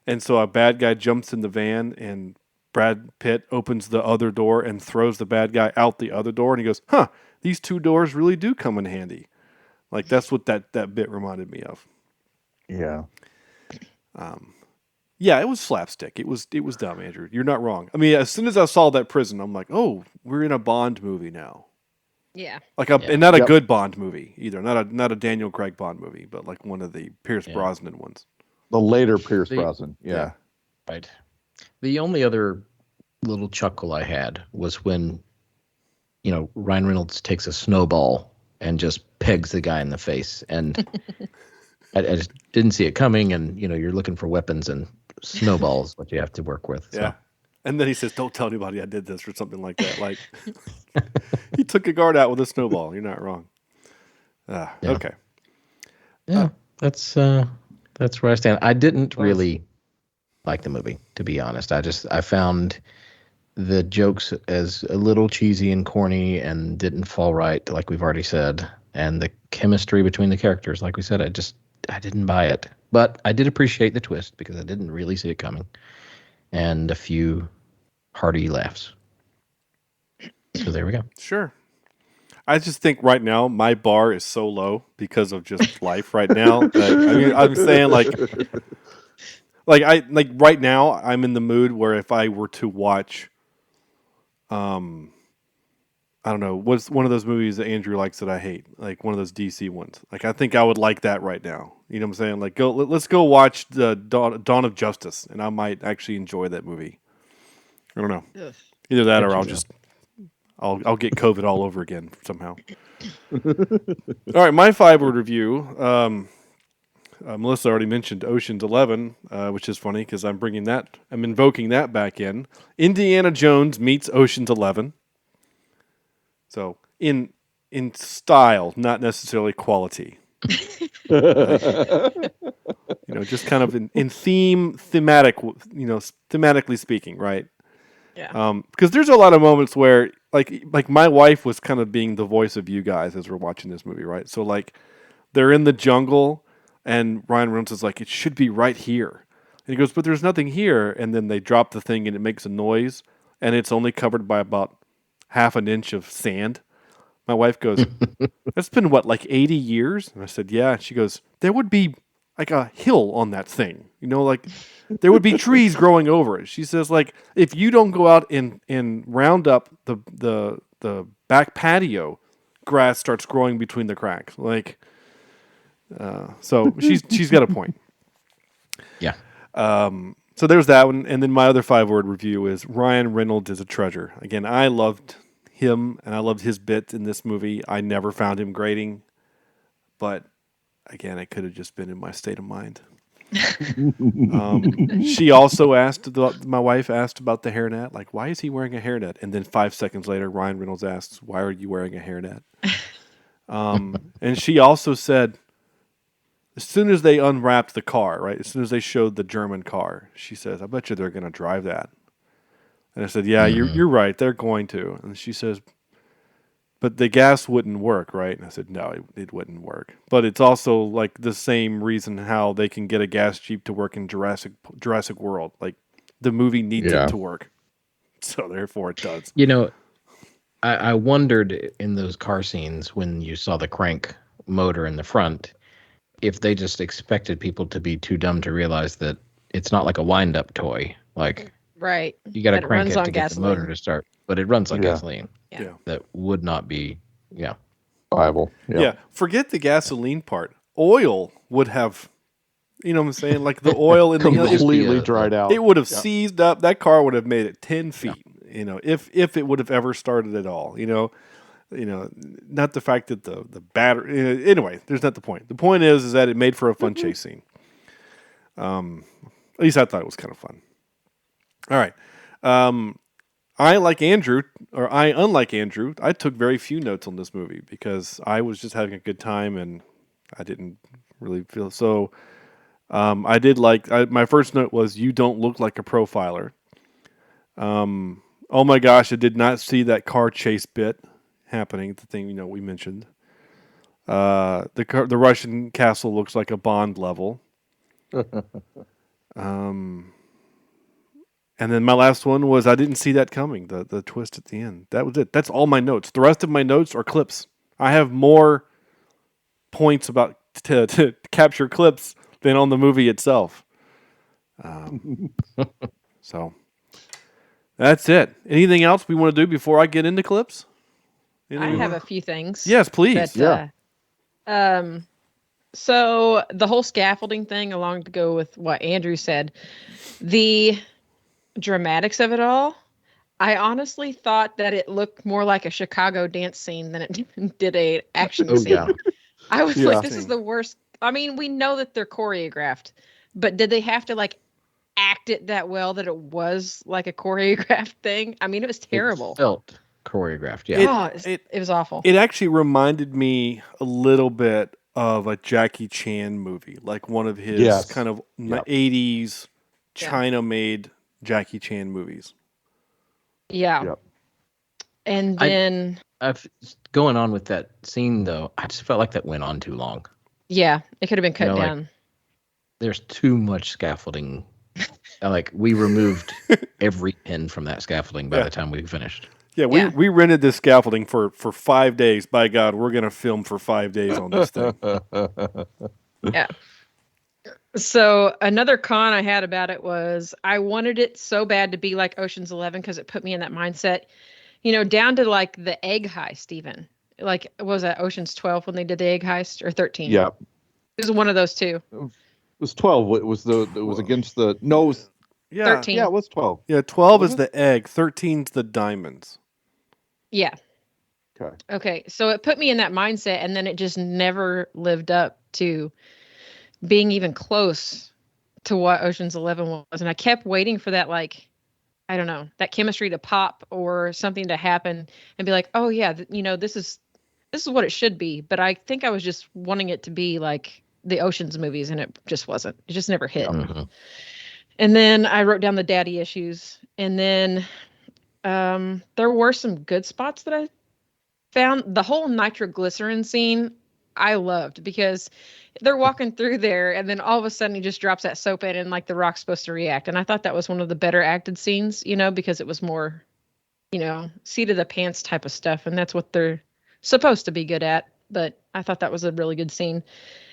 And so a bad guy jumps in the van and Brad Pitt opens the other door and throws the bad guy out the other door. And he goes, huh, these 2 doors really do come in handy. Like, that's what that bit reminded me of. Yeah. Yeah, it was slapstick. It was dumb, Andrew. You're not wrong. I mean, as soon as I saw that prison, I'm like, oh, we're in a Bond movie now. Yeah. And not a good Bond movie either. Not a Daniel Craig Bond movie, but like one of the Pierce Brosnan ones. The later Pierce Brosnan. Yeah. Right. The only other little chuckle I had was when, Ryan Reynolds takes a snowball and just pegs the guy in the face. And I just didn't see it coming. And, you're looking for weapons, and snowballs what you have to work with. Yeah. So. And then he says, don't tell anybody I did this or something like that. Like, he took a guard out with a snowball. You're not wrong. Okay. Yeah, that's where I stand. I didn't really like the movie, to be honest. I found the jokes as a little cheesy and corny and didn't fall right, like we've already said. And the chemistry between the characters, like we said, I didn't buy it. But I did appreciate the twist because I didn't really see it coming. And a few hearty laughs. So there we go. Sure. I just think right now my bar is so low because of just life right now. That, I'm saying like right now I'm in the mood where if I were to watch, I don't know, what's one of those movies that Andrew likes that I hate, like one of those DC ones. Like I think I would like that right now. You know what I'm saying? Like let's go watch the Dawn of Justice, and I might actually enjoy that movie. I don't know. Either that or I'll get COVID all over again somehow. All right, my 5-word review. Melissa already mentioned Ocean's 11, which is funny because I'm invoking that back in. Indiana Jones meets Ocean's 11. So in style, not necessarily quality. Just kind of in thematically speaking, right? Yeah. Because there's a lot of moments where like my wife was kind of being the voice of you guys as we're watching this movie, right? So like they're in the jungle and Ryan Reynolds is like, it should be right here. And he goes, but there's nothing here. And then they drop the thing and it makes a noise and it's only covered by about half an inch of sand. My wife goes, that's been what, like 80 years? And I said, yeah. She goes, there would be like a hill on that thing. Like there would be trees growing over it. She says, like, if you don't go out and round up the back patio, grass starts growing between the cracks. Like, so she's got a point. Yeah. So there's that one. And then my other 5-word review is Ryan Reynolds is a treasure. Again, I loved him and I loved his bit in this movie. I never found him grating, but again, it could have just been in my state of mind. She also my wife asked about the hairnet, like, why is he wearing a hairnet? And then 5 seconds later, Ryan Reynolds asks, why are you wearing a hairnet? And she also said, as soon as they unwrapped the car, right, as soon as they showed the German car, she says, I bet you they're going to drive that. And I said, yeah, you're right, they're going to. And she says, but the gas wouldn't work, right? And I said, no, it wouldn't work. But it's also like the same reason how they can get a gas Jeep to work in Jurassic World. Like the movie needs it to work. So therefore it does. I wondered in those car scenes when you saw the crank motor in the front, if they just expected people to be too dumb to realize that it's not like a wind-up toy. Like, right. You got to crank it to get gasoline. the motor to start. But it runs on gasoline. Yeah. That would not be, viable. Yeah. Forget the gasoline part. Oil would have, you know what I'm saying? Like the oil in completely dried out. It would have seized up. That car would have made it 10 feet, if it would have ever started at all, not the fact that the battery, anyway, there's not the point. The point is that it made for a fun chase scene. At least I thought it was kind of fun. All right. Unlike Andrew, I took very few notes on this movie because I was just having a good time and I didn't really feel so. I did my first note was, you don't look like a profiler. Oh my gosh, I did not see that car chase bit. happening. The thing we mentioned. The Russian castle looks like a Bond level. And then my last one was I didn't see that coming. The twist at the end. That was it. That's all my notes. The rest of my notes are clips. I have more points about to capture clips than on the movie itself. So that's it. Anything else we want to do before I get into clips? I have a few things. Yes, please. So the whole scaffolding thing, along to go with what Andrew said, the dramatics of it all, I honestly thought that it looked more like a Chicago dance scene than it did a action scene. Yeah. I was like, this is the worst. I mean, we know that they're choreographed, but did they have to like act it that well that it was like a choreographed thing? I mean, it was terrible. It felt choreographed, yeah. It was awful. It actually reminded me a little bit of a Jackie Chan movie, like one of his kind of 80s China-made Jackie Chan movies. Yeah. Yep. And then going on with that scene though, I just felt like that went on too long. Yeah, it could have been cut down. Like, there's too much scaffolding. Like we removed every pin from that scaffolding by the time we finished. Yeah, we rented this scaffolding for 5 days. By God, we're going to film for 5 days on this thing. Yeah. So another con I had about it was I wanted it so bad to be like Ocean's 11 because it put me in that mindset, down to like the egg heist even. Like, was that Ocean's 12 when they did the egg heist, or 13? Yeah. It was one of those two. It was 12. It was against the nose. Yeah. 13. Yeah, it was 12. Yeah, 12 is the egg, 13's the diamonds. Yeah. Okay. So it put me in that mindset, and then it just never lived up to being even close to what Ocean's 11 was. And I kept waiting for that, like, I don't know, that chemistry to pop or something to happen and be like, oh yeah, this is what it should be. But I think I was just wanting it to be like the Ocean's movies, and it just wasn't. It just never hit. Mm-hmm. And then I wrote down the daddy issues. And then there were some good spots that I found. The whole nitroglycerin scene I loved, because they're walking through there and then all of a sudden he just drops that soap in and like the Rock's supposed to react. And I thought that was one of the better acted scenes, because it was more, seat of the pants type of stuff. And that's what they're supposed to be good at. But I thought that was a really good scene.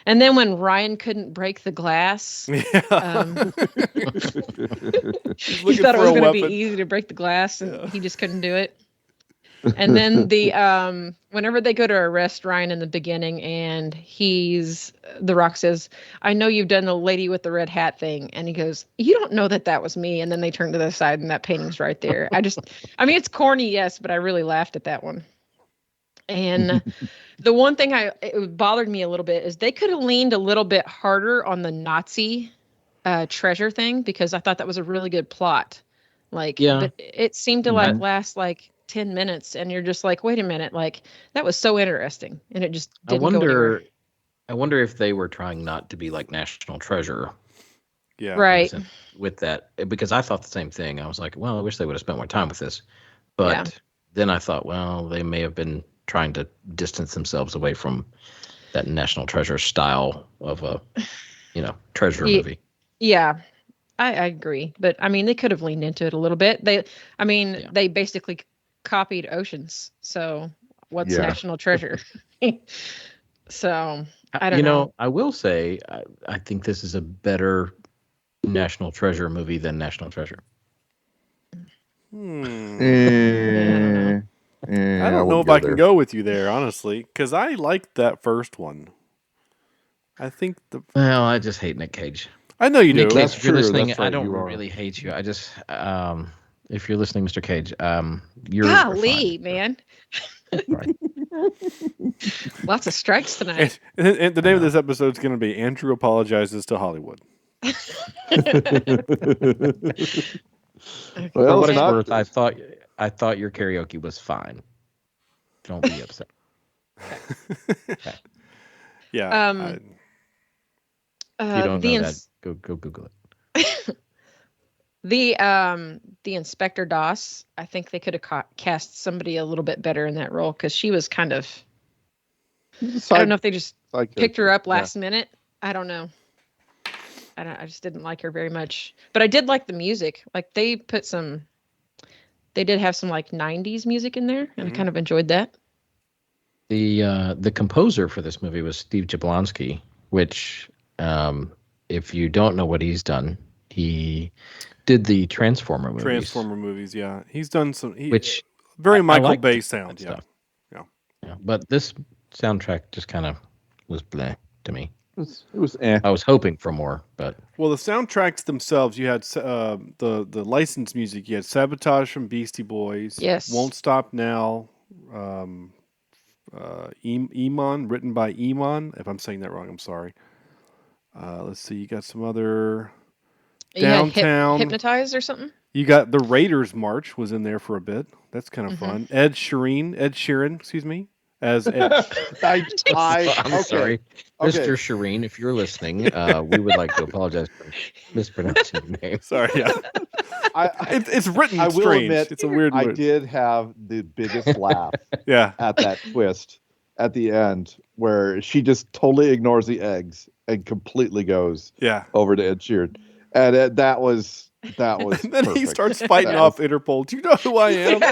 And then when Ryan couldn't break the glass, he thought it was going to be easy to break the glass, and he just couldn't do it. And then whenever they go to arrest Ryan in the beginning, and The Rock says, I know you've done the lady with the red hat thing. And he goes, you don't know that was me. And then they turn to the side and that painting's right there. It's corny, yes, but I really laughed at that one. And the one thing it bothered me a little bit is they could have leaned a little bit harder on the Nazi treasure thing, because I thought that was a really good plot. But it seemed to last 10 minutes, and you're just like, wait a minute, that was so interesting, and it just didn't go anywhere. I wonder if they were trying not to be like National Treasure. Yeah. Right. With that, because I thought the same thing. I was like, well, I wish they would have spent more time with this. But then I thought, well, they may have been trying to distance themselves away from that National Treasure style of a, treasure movie. Yeah. I agree. But they could have leaned into it a little bit. They basically copied Oceans. So what's National Treasure? So I don't know. I will say, I think this is a better National Treasure movie than National Treasure. I don't know if I can go with you there, honestly, because I liked that first one. I think Well, I just hate Nick Cage. I know you do. Nick Cage, That's if you're true. listening, That's right, I don't you are. really hate you. I just, if you're listening, Mr. Cage, you're Golly, fine. man. Right. Lots of strikes tonight. And the name of this episode is going to be Andrew Apologizes to Hollywood. For what it's worth, I thought your karaoke was fine. Don't be upset. Okay. Yeah. If you don't know that, go Google it. The Inspector Doss, I think they could have cast somebody a little bit better in that role because she was kind of. I don't know if they just picked her up last minute. I don't know. I just didn't like her very much, but I did like the music. Like they did have some like 90s music in there, and I kind of enjoyed that. The composer for this movie was Steve Jablonsky, which, if you don't know what he's done, he did the Transformer movies. Yeah. He's done some... which very I Michael like Bay sound, yeah. But this soundtrack just kind of was bleh to me. It was eh. I was hoping for more, but... Well, the soundtracks themselves, you had the licensed music. You had Sabotage from Beastie Boys. Yes. Won't Stop Now. Iman, written by Iman. If I'm saying that wrong, I'm sorry. Let's see. You got some other... Downtown. Hypnotized or something? You got the Raiders March was in there for a bit. That's kind of fun. Ed Sheeran, excuse me, as Ed. I'm sorry. Mr. Shireen, if you're listening, we would like to apologize for mispronouncing your name. Sorry, yeah. It's written I will strange. admit, It's a weird I word. did have the biggest laugh Yeah. at that twist at the end where she just totally ignores the eggs and completely goes Yeah. over to Ed Sheeran. And that was And then perfect. he starts fighting off Interpol. Do you know who I am?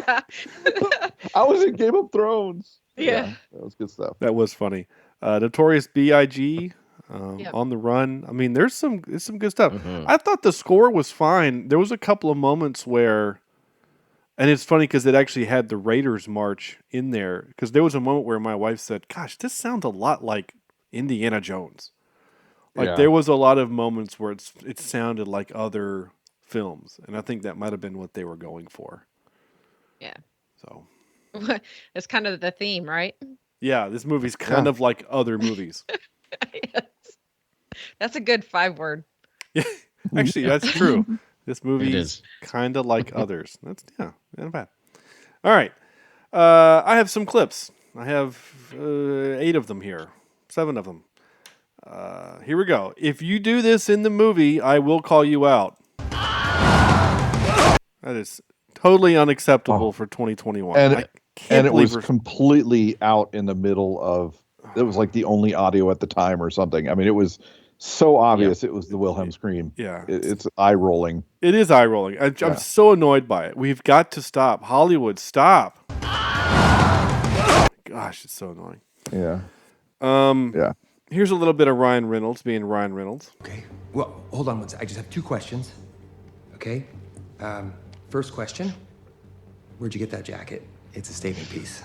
I was in Game of Thrones. Yeah. That was good stuff. That was funny. Notorious B.I.G. Yep. On the Run. I mean, there's some good stuff. I thought the score was fine. There was a couple of moments where, and it's funny because it actually had the Raiders March in there. Because there was a moment where my wife said, "Gosh, this sounds a lot like Indiana Jones." Like there was a lot of moments where it sounded like other films, and I think that might have been what they were going for. Yeah. So It's kind of the theme, right? yeah, this movie's kind of like other movies. Yes. That's a good 5-word. Yeah, actually, that's true. This movie It is is. kind of like others. That's not bad. All right, I have some clips. I have 8 of them here, 7 of them. Here we go. If you do this in the movie, I will call you out. That is totally unacceptable for 2021. And it was we're- completely out in the middle of. It was like the only audio at the time or something. I mean, it was so obvious it was the Wilhelm scream. Yeah. It's eye rolling. It is eye rolling. I'm so annoyed by it. We've got to stop. Hollywood, stop. Gosh, it's so annoying. Yeah. Yeah. Here's a little bit of Ryan Reynolds being Ryan Reynolds. Okay. Well, hold on one second. I just have 2 questions. Okay. First question. Where'd you get that jacket? It's a statement piece.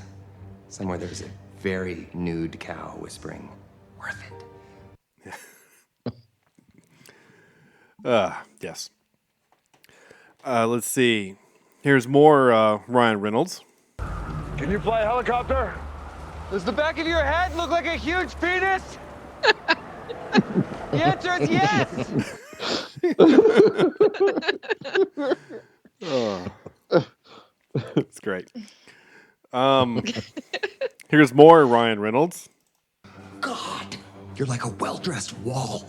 Somewhere there's a very nude cow whispering, "Worth it." Yes. Let's see. Here's more Ryan Reynolds. Can you fly a helicopter? Does the back of your head look like a huge penis? The answer is yes. It's great. Here's more Ryan Reynolds. God, you're like a well-dressed wall.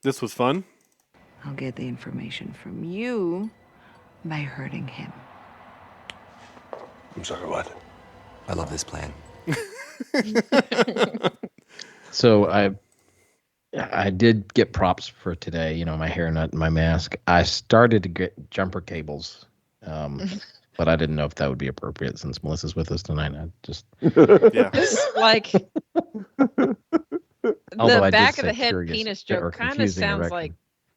This was fun. I'll get the information from you by hurting him. I'm sorry, what? I love this plan. So I did get props for today. You know, my hairnet and my mask. I started to get jumper cables, but I didn't know if that would be appropriate since Melissa's with us tonight. I just Yeah. Just like Although I the did back of say the head curious penis or joke kind of confusing, I sounds reckon. like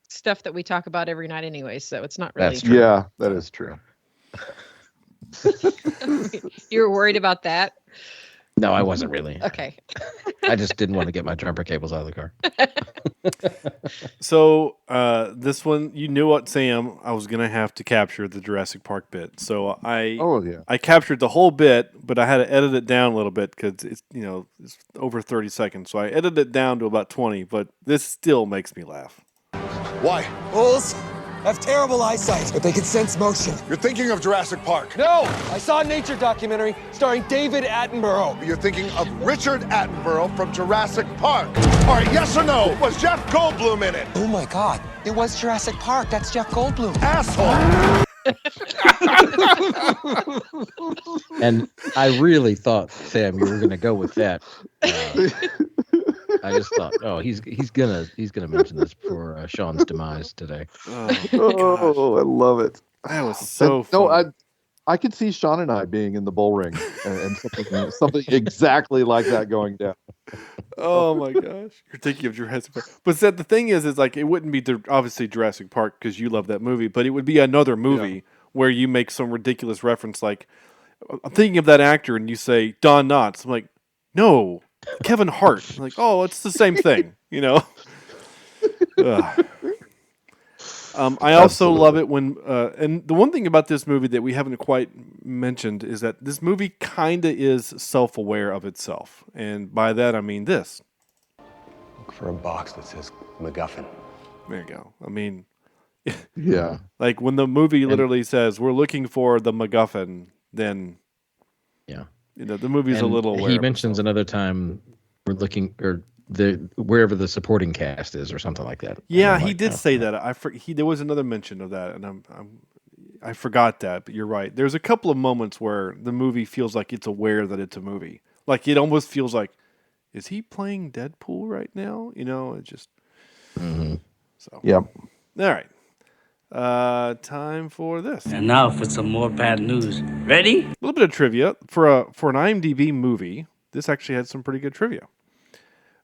stuff that we talk about every night anyway, so it's not really. That's true. Yeah, that is true. You were worried about that? No, I wasn't really. Okay. I just didn't want to get my jumper cables out of the car. So this one, you knew what, Sam, I was going to have to capture the Jurassic Park bit. So I captured the whole bit, but I had to edit it down a little bit because it's over 30 seconds. So I edited it down to about 20, but this still makes me laugh. Why? Bulls? have terrible eyesight, but they can sense motion. You're thinking of Jurassic Park. No! I saw a nature documentary starring David Attenborough. You're thinking of Richard Attenborough from Jurassic Park. All right, yes or no? Was Jeff Goldblum in it? Oh my God, it was Jurassic Park. That's Jeff Goldblum. Asshole! And I really thought, Sam, you were going to go with that. I just thought, oh, he's gonna mention this for Sean's demise today. Oh, I love it. That was so fun. No, I could see Sean and I being in the bull ring and something exactly like that going down. Oh my gosh, you're thinking of Jurassic Park. But the thing is like it wouldn't be obviously Jurassic Park because you love that movie, but it would be another movie where you make some ridiculous reference like, I'm thinking of that actor, and you say Don Knotts. I'm like, no, Kevin Hart. I'm like, oh, it's the same thing, you know. I also love it when, and the one thing about this movie that we haven't quite mentioned is that this movie kind of is self-aware of itself. And by that, I mean this. Look for a box that says MacGuffin. There you go. I mean, yeah. Like when the movie literally says, we're looking for the MacGuffin, then, yeah, you know, the movie's a little aware. He mentions another time we're looking, or wherever the supporting cast is, or something like that. Yeah, he did say that. There was another mention of that, and I forgot that. But you're right. There's a couple of moments where the movie feels like it's aware that it's a movie. Like it almost feels like, is he playing Deadpool right now? You know, it just. Mm-hmm. So. Yep. All right. Time for this. And now for some more bad news. Ready? A little bit of trivia for an IMDb movie. This actually had some pretty good trivia.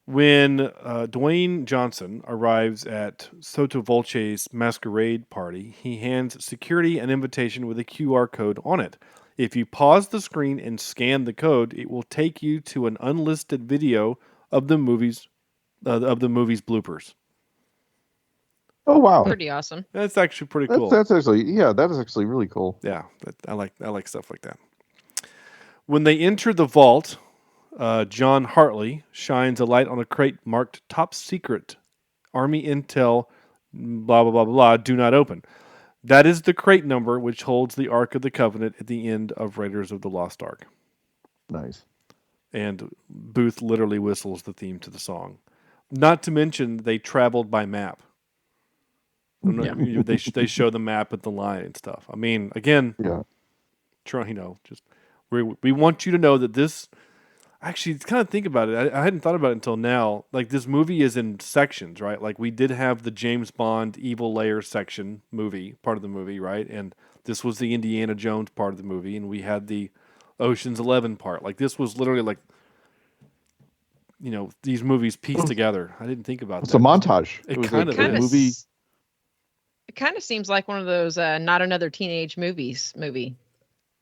When Dwayne Johnson arrives at Sotto Voce's masquerade party, he hands security an invitation with a QR code on it. If you pause the screen and scan the code, it will take you to an unlisted video of the movie's bloopers. Oh wow! Pretty awesome. That's actually pretty cool. That is actually really cool. Yeah, I like stuff like that. When they enter the vault, John Hartley shines a light on a crate marked "Top Secret, Army Intel, blah blah blah blah. Do not open." That is the crate number which holds the Ark of the Covenant at the end of Raiders of the Lost Ark. Nice. And Booth literally whistles the theme to the song. Not to mention they traveled by map. They show the map at the line and stuff. I mean, again, just we want you to know that this. Actually, kind of think about it. I hadn't thought about it until now. Like this movie is in sections, right? Like we did have the James Bond Evil Lair section part of the movie, right? And this was the Indiana Jones part of the movie, and we had the Ocean's 11 part. Like this was literally like, you know, these movies pieced together. I didn't think about that. It's a montage. It kind of is. Movie. It kind of seems like one of those Not Another Teenage Movies movie.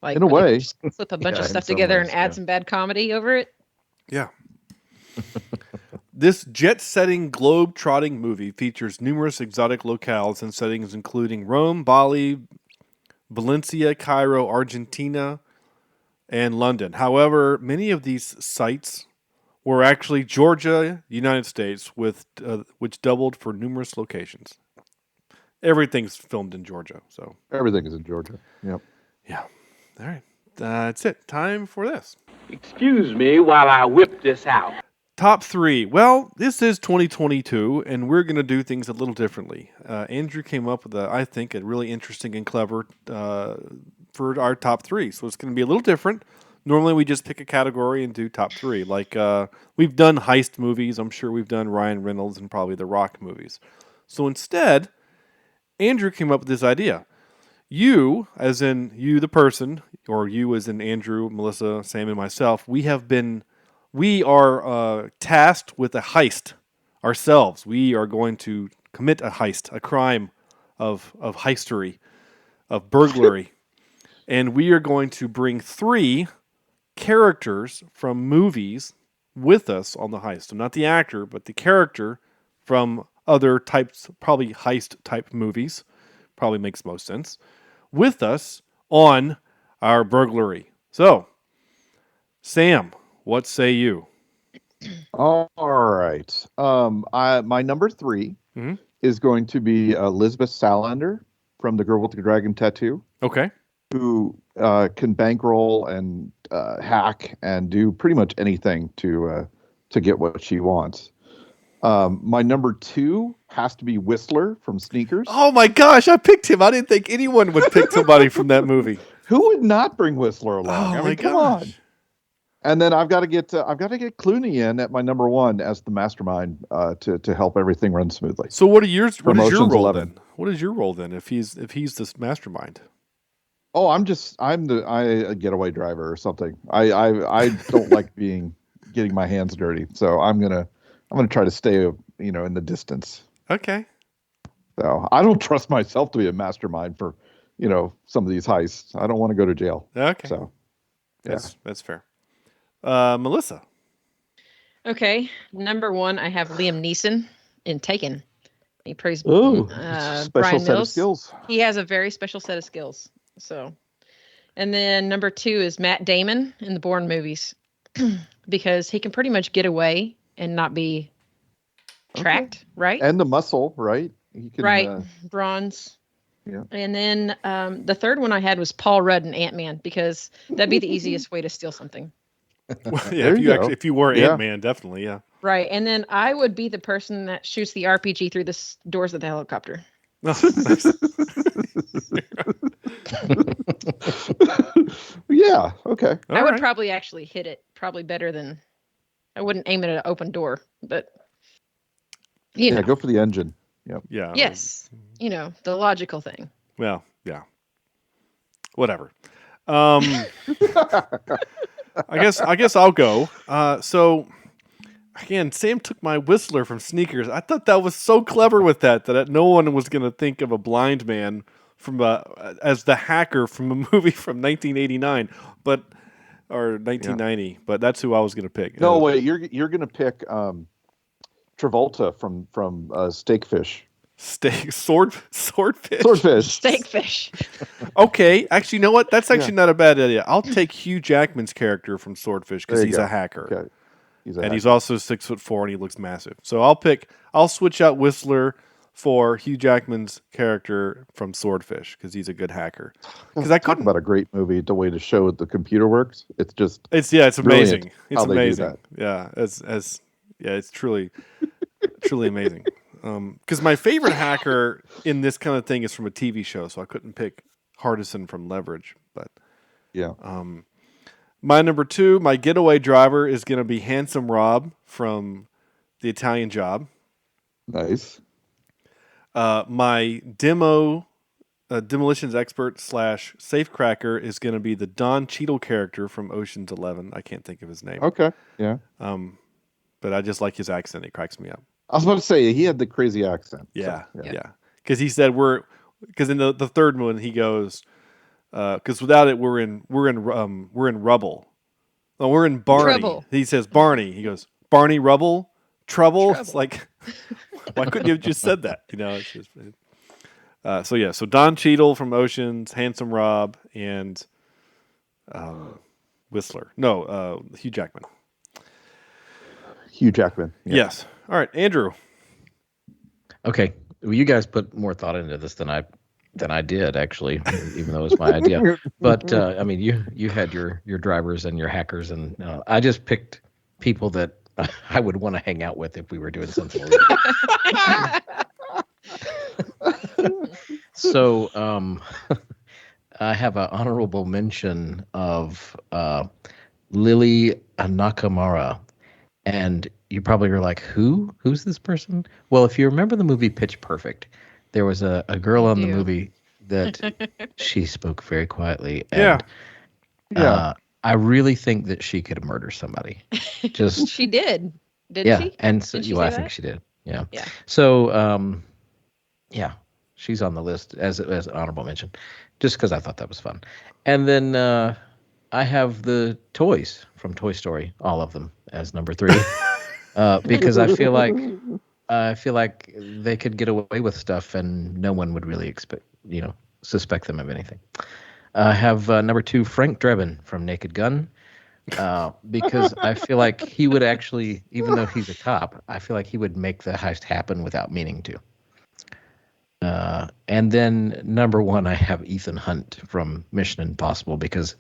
Like in a way, just slip a bunch of stuff together and add some bad comedy over it. Yeah. This jet-setting, globe-trotting movie features numerous exotic locales and settings including Rome, Bali, Valencia, Cairo, Argentina, and London. However, many of these sites were actually Georgia, United States, which doubled for numerous locations. Everything's filmed in Georgia, so everything is in Georgia. Yep. Yeah. All right. That's it. Time for this. Excuse me while I whip this out. Top 3. Well, this is 2022, and we're going to do things a little differently. Andrew came up with, I think, a really interesting and clever for our top 3. So it's going to be a little different. Normally, we just pick a category and do top 3. Like, we've done heist movies. I'm sure we've done Ryan Reynolds and probably the Rock movies. So instead, Andrew came up with this idea. You, as in you the person, or you as in Andrew, Melissa, Sam, and myself, we are tasked with a heist ourselves. We are going to commit a heist, a crime of heistery, of burglary. And we are going to bring 3 characters from movies with us on the heist. So not the actor, but the character from other types, probably heist-type movies. Probably makes most sense. With us on our burglary. So, Sam, what say you? All right. My number 3 is going to be Elizabeth Salander from The Girl with the Dragon Tattoo. Okay. Who can bankroll and hack and do pretty much anything to get what she wants. My number 2 has to be Whistler from Sneakers. Oh my gosh, I picked him. I didn't think anyone would pick somebody from that movie. Who would not bring Whistler along? Oh my come gosh. on. And then I've got to get Clooney in at my number 1 as the mastermind to help everything run smoothly. So what is your Ocean's role 11. then? What is your role then if he's this mastermind? Oh, I'm a getaway driver or something. I don't like getting my hands dirty, so I'm gonna try to stay in the distance. Okay. So I don't trust myself to be a mastermind for some of these heists. I don't want to go to jail. Okay. So yeah, that's fair. Melissa. Okay, number 1, I have Liam Neeson in Taken. He plays special Brian set of Mills. skills. He has a very special set of skills. So, and then number 2 is Matt Damon in the Bourne movies, because he can pretty much get away and not be tracked, right? And the muscle, right? He can, right, bronze. Yeah. And then the third one I had was Paul Rudd in Ant-Man, because that'd be the easiest way to steal something. Well, yeah, if you were Ant-Man, definitely, yeah. Right, and then I would be the person that shoots the RPG through the doors of the helicopter. Yeah, okay. I would probably actually hit it better than I wouldn't aim it at an open door, but you know. Go for the engine. Yep. Yeah. Yes. The logical thing. Well, yeah. Whatever. I guess I'll go. So again, Sam took my Whistler from Sneakers. I thought that was so clever with that no one was going to think of a blind man from as the hacker from a movie from 1989, or 1990. But that's who I was going to pick. No, wait, you're going to pick Travolta from Steakfish. Swordfish. Steakfish. Okay, actually, you know what? That's actually not a bad idea. I'll take Hugh Jackman's character from Swordfish because he's a hacker. Okay. He's also 6'4" and he looks massive. So I'll switch out Whistler for Hugh Jackman's character from Swordfish because he's a good hacker. Because I talk about a great movie, the way to show the computer works. It's amazing. It's how they do amazing. that. Yeah, it's truly amazing. Because my favorite hacker in this kind of thing is from a TV show, so I couldn't pick Hardison from Leverage. But yeah, my number 2, my getaway driver is going to be Handsome Rob from The Italian Job. Nice. My demolitions expert / safecracker is going to be the Don Cheadle character from Ocean's 11. I can't think of his name. Okay. Yeah. But I just like his accent. It cracks me up. I was about to say he had the crazy accent. Yeah. Because he said because in the third one he goes, because without it we're in rubble. No, we're in Barney. Trouble. He says Barney. He goes Barney Rubble. Trouble. It's like, why couldn't you have just said that? It's just. So Don Cheadle from Oceans, Handsome Rob, and Whistler. No, Hugh Jackman. Hugh Jackman. Yeah. Yes. All right, Andrew. Okay. Well, you guys put more thought into this than I did, actually, even though it was my idea. But you had your drivers and your hackers, and I just picked people that I would want to hang out with if we were doing something. So I have an honorable mention of Lily Nakamura. And you probably are like, who's this person? Well, if you remember the movie Pitch Perfect, there was a girl on the movie that she spoke very quietly. And, I really think that she could murder somebody. Just she did. Didn't she? And so, I think she did. Yeah. So, she's on the list as an honorable mention, just because I thought that was fun. And then I have the toys from Toy Story, all of them, as number 3, because I feel like they could get away with stuff and no one would really suspect them of anything. I have number 2, Frank Drebin from Naked Gun, because I feel like he would actually, even though he's a cop, I feel like he would make the heist happen without meaning to. And then number one, I have Ethan Hunt from Mission Impossible because,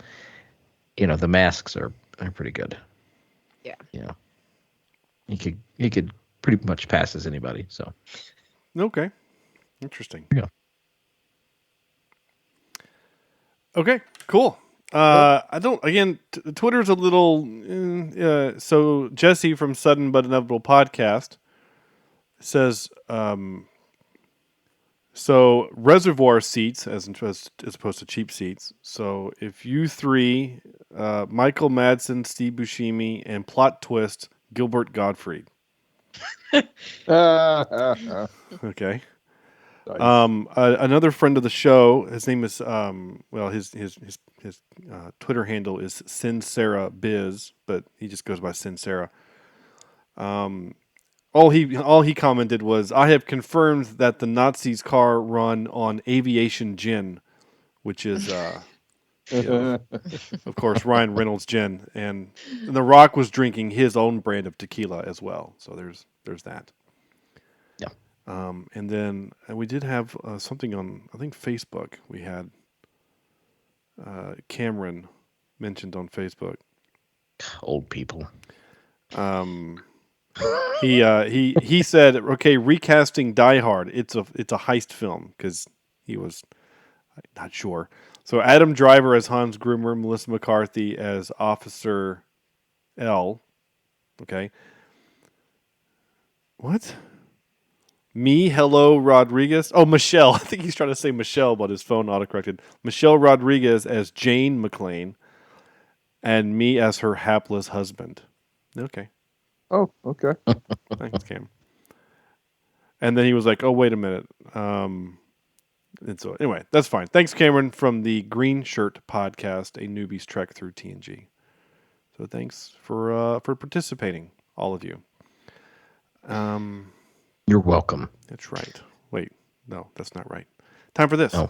the masks are pretty good. Yeah. He could pretty much pass as anybody. So. Okay. Interesting. Yeah. Okay, cool. Twitter's a little, so Jesse from Sudden But Inevitable Podcast says, so reservoir seats as opposed to cheap seats. So if you three, Michael Madsen, Steve Buscemi, and plot twist, Gilbert Gottfried. Okay. Nice. Another friend of the show, his name is his Twitter handle is Sincera Biz, but he just goes by Sincera. All he commented was, "I have confirmed that the Nazis' car run on aviation gin," which is, of course, Ryan Reynolds gin, and The Rock was drinking his own brand of tequila as well. So there's that. Yeah. And then we did have something on, I think, Facebook. We had Cameron mentioned on Facebook. Old people. He said, okay, recasting Die Hard. It's a heist film because he was not sure. So Adam Driver as Hans Gruber, Melissa McCarthy as Officer L. Okay. What? Hello Rodriguez. Oh, Michelle. I think he's trying to say Michelle, but his phone autocorrected. Michelle Rodriguez as Jane McClane, and me as her hapless husband. Okay. Oh, okay. Thanks, Cam. And then he was like, "Oh, wait a minute." And so, anyway, that's fine. Thanks, Cameron, from the Green Shirt Podcast, a newbie's trek through TNG. So, thanks for participating, all of you. You're welcome. That's right. Wait, no, that's not right. Time for this. Oh.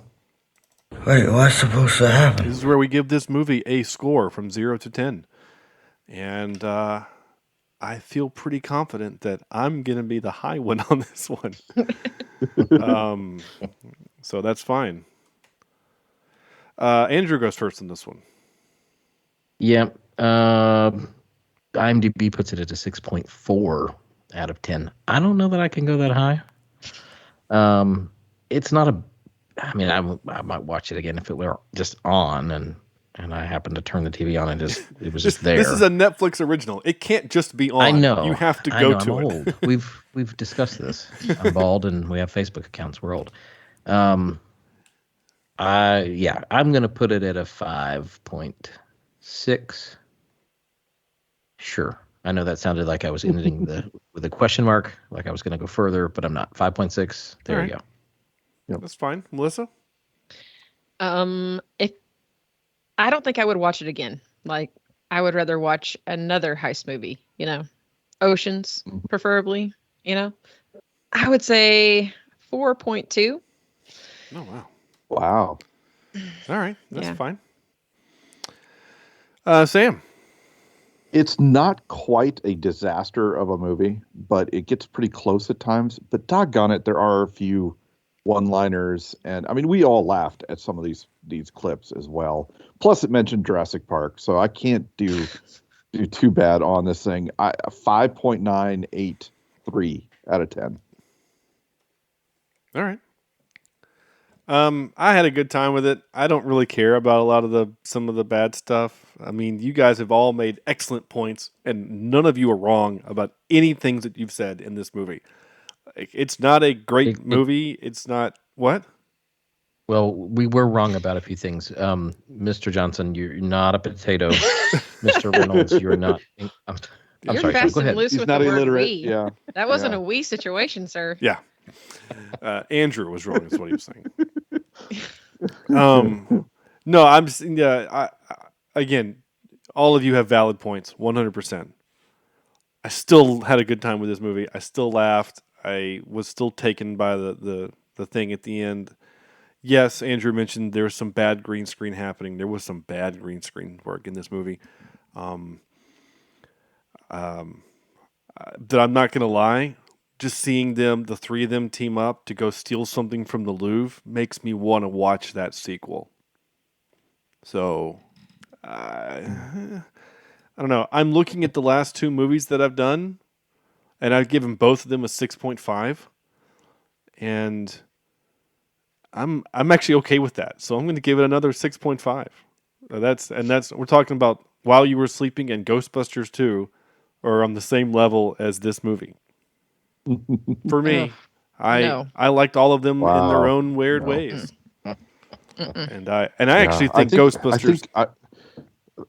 Wait, what's supposed to happen? This is where we give this movie a score from 0 to 10. And I feel pretty confident that I'm going to be the high one on this one. So that's fine. Andrew goes first on this one. Yeah. IMDb puts it at a 6.4 out of 10. I don't know that I can go that high. It's not a... I mean, I might watch it again if it were just on and I happened to turn the TV on and it was just there. This is a Netflix original. It can't just be on. I know. You have to go to I'm it. Old. We've discussed this. I'm bald and we have Facebook accounts. We're old. I'm gonna put it at a 5.6. Sure. I know that sounded like I was ending with a question mark, like I was gonna go further, but I'm not. 5.6. There you go. Yep. That's fine. Melissa? If I don't think I would watch it again. Like, I would rather watch another heist movie, Oceans, preferably, I would say 4.2. Oh, wow. Wow. All right. That's Yeah. fine. Sam? It's not quite a disaster of a movie, but it gets pretty close at times. But doggone it, there are a few one-liners, and I mean, we all laughed at some of these clips as well. Plus, it mentioned Jurassic Park, so I can't do too bad on this thing. 5.983 out of 10. All right. I had a good time with it. I don't really care about some of the bad stuff. I mean, you guys have all made excellent points, and none of you are wrong about anything that you've said in this movie. It's not a great movie. It's not what? Well, we were wrong about a few things. Mr. Johnson, you're not a potato. Mr. Reynolds, you're not. I'm You're sorry. fast Go and ahead. loose He's with not the word illiterate. we. Yeah. That wasn't Yeah. a we situation, sir. Yeah. Andrew was wrong, is what he was saying. No, I'm again, all of you have valid points, 100%. I still had a good time with this movie. I still laughed. I was still taken by the thing at the end. Yes, Andrew mentioned there was some bad green screen happening. There was some bad green screen work in this movie. That I'm not going to lie, just seeing the three of them team up to go steal something from the Louvre makes me want to watch that sequel. So, I don't know. I'm looking at the last two movies that I've done, and I've given both of them a 6.5, and I'm actually okay with that. So I'm going to give it another 6.5. That's we're talking about While You Were Sleeping and Ghostbusters 2 are on the same level as this movie. For me, I liked all of them in their own weird ways. And I actually think Ghostbusters.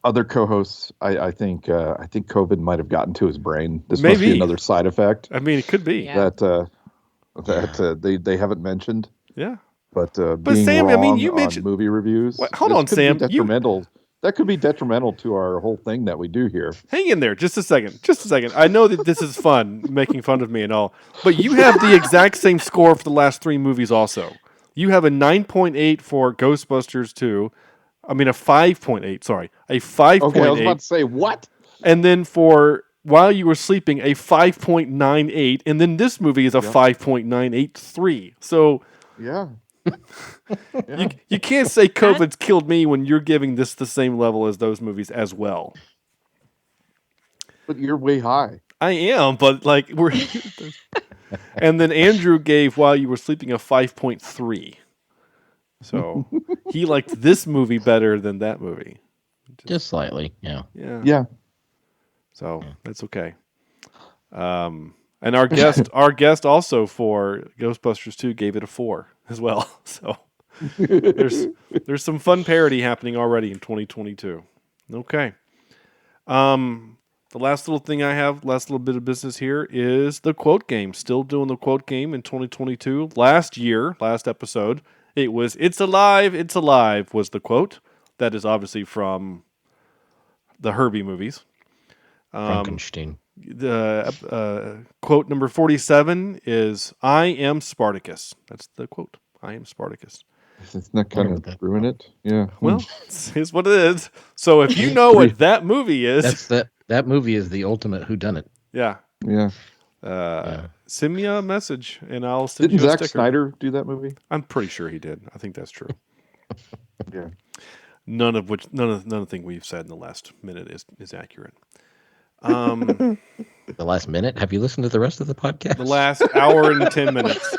Other co-hosts, I think COVID might have gotten to his brain. This must be another side effect. I mean, it could be that they haven't mentioned. Yeah, but being Sam, wrong I mean, you mentioned movie reviews. Hold on, Sam. That could be detrimental to our whole thing that we do here. Hang in there, just a second. I know that this is fun, making fun of me and all, but you have the exact same score for the last three movies. Also, you have a 9.8 for Ghostbusters 2. I mean, a 5.8. Sorry, a 5.8. Okay, I was about to say what? And then for While You Were Sleeping, a 5.98, and then this movie is a 5.983. So yeah. You can't say COVID's killed me when you're giving this the same level as those movies as well. But you're way high. I am, but like we're. And then Andrew gave While You Were Sleeping a 5.3. So he liked this movie better than that movie. Just slightly, yeah. Yeah. So that's okay. And our guest also for Ghostbusters 2 gave it a 4 as well. So there's some fun parody happening already in 2022. Okay. The last little thing I have, last little bit of business here is the quote game. Still doing the quote game in 2022. Last episode, it was "It's alive, it's alive" was the quote. That is obviously from the Herbie movies. Frankenstein. The quote number 47 is "I am Spartacus." That's the quote. I am Spartacus. It's not kind of ruin it. Yeah. Well, it's what it is. So if you know what that movie is, that movie is the ultimate whodunit. Yeah. Yeah. Send me a message and I'll send you a Didn't sticker. Zack Snyder do that movie? I'm pretty sure he did. I think that's true. Yeah. None of the thing we've said in the last minute is accurate. The last minute? Have you listened to the rest of the podcast? The last hour and 10 minutes.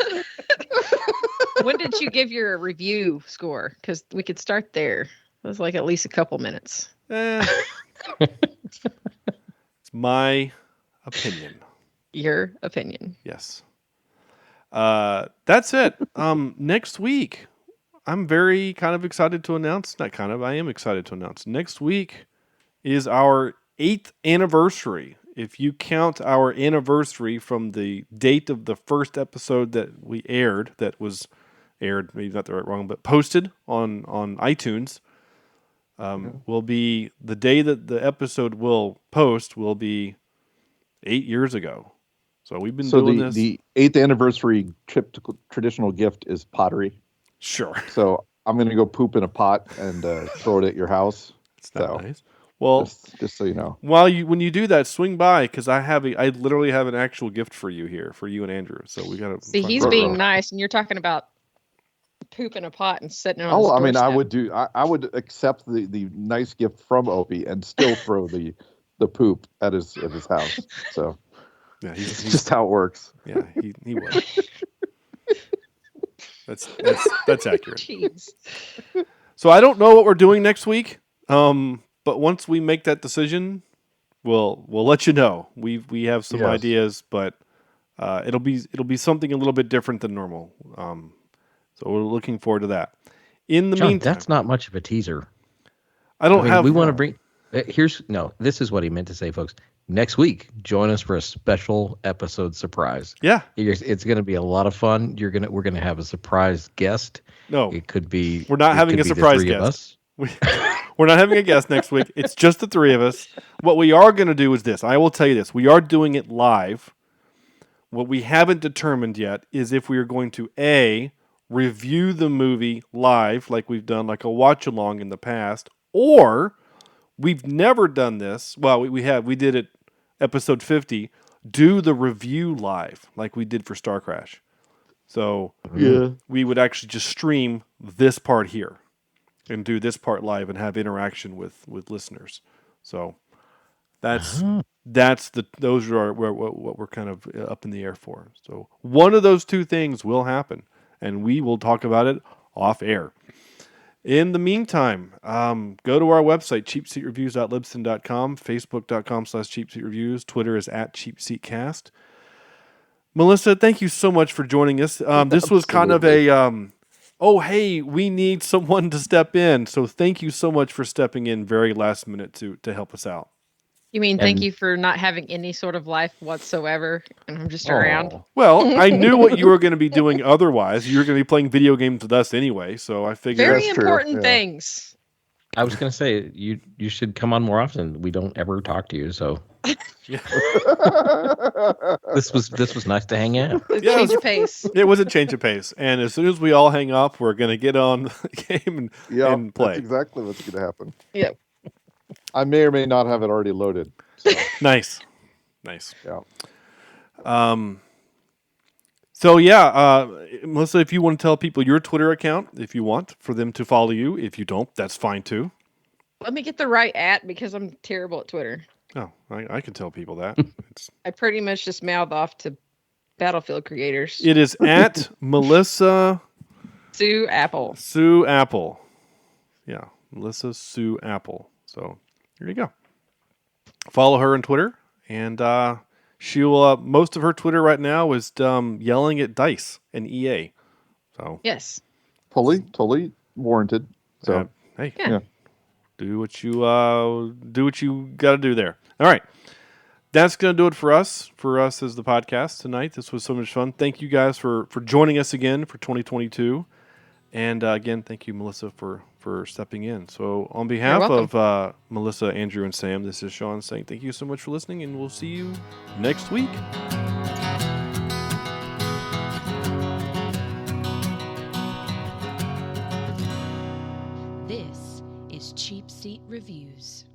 When did you give your review score? Because we could start there. It was like at least a couple minutes. It's my opinion. Your opinion. Yes. That's it. Next week, I'm very kind of excited to announce. Not kind of. I am excited to announce. Next week is our 8th anniversary. If you count our anniversary from the date of the first episode that we aired, maybe not the wrong, but posted on iTunes, will be the day that the episode will post will be 8 years ago. So we've been doing this. The 8th anniversary traditional gift is pottery. Sure. So I'm going to go poop in a pot and throw it at your house. It's not nice. Well, just so you know, when you do that, swing by because I literally have an actual gift for you here, for you and Andrew. So we got to see. He's being nice, and you're talking about poop in a pot and sitting on. Oh, I mean, I would accept the nice gift from Opie and still throw the poop at his house. So yeah, he's just how it works. Yeah, he would. That's accurate. Jeez. So I don't know what we're doing next week. But once we make that decision, we'll let you know. We have some ideas, but it'll be something a little bit different than normal. So we're looking forward to that. In the meantime, that's not much of a teaser. We want to bring. This is what he meant to say, folks. Next week, join us for a special episode surprise. Yeah, it's going to be a lot of fun. We're going to have a surprise guest. No, it could be. We're not having a surprise guest. We're not having a guest next week. It's just the three of us. What we are going to do is this. I will tell you this. We are doing it live. What we haven't determined yet is if we are going to A, review the movie live like we've done like a watch along in the past, or we've never done this. Well, we did it episode 50. do the review live like we did for Star Crash. So we would actually just stream this part here and do this part live and have interaction with listeners. So those are what we're kind of up in the air for. So one of those two things will happen, and we will talk about it off air. In the meantime, go to our website, cheapseatreviews.libsyn.com, facebook.com/cheapseatreviews, Twitter is @cheapseatcast. Melissa, thank you so much for joining us. This was kind of a, hey, we need someone to step in. So thank you so much for stepping in very last minute to help us out. You mean thank you for not having any sort of life whatsoever, and I'm just around? Well, I knew what you were going to be doing otherwise. You were going to be playing video games with us anyway, so I figured... Very important things. I was going to say, you should come on more often. We don't ever talk to you, so... This was nice to hang out. Change of pace. It was a change of pace. And as soon as we all hang up, we're going to get on the game and play. That's exactly what's going to happen. Yep. I may or may not have it already loaded. So. Nice. Yeah. Melissa, if you want to tell people your Twitter account, if you want for them to follow you, if you don't, that's fine too. Let me get the right because I'm terrible at Twitter. Oh, I can tell people that. I pretty much just mouth off to Battlefield creators. It is at Melissa Sue Apple. Sue Apple. Yeah, Melissa Sue Apple. So here you go. Follow her on Twitter, and she'll. Most of her Twitter right now is yelling at DICE and EA. So yes, totally warranted. So hey, yeah. Do what you got to do there. All right. That's going to do it for us as the podcast tonight. This was so much fun. Thank you guys for joining us again for 2022. And again, thank you, Melissa, for stepping in. So on behalf of Melissa, Andrew, and Sam, this is Sean saying thank you so much for listening, and we'll see you next week. This is Cheap Seat Reviews.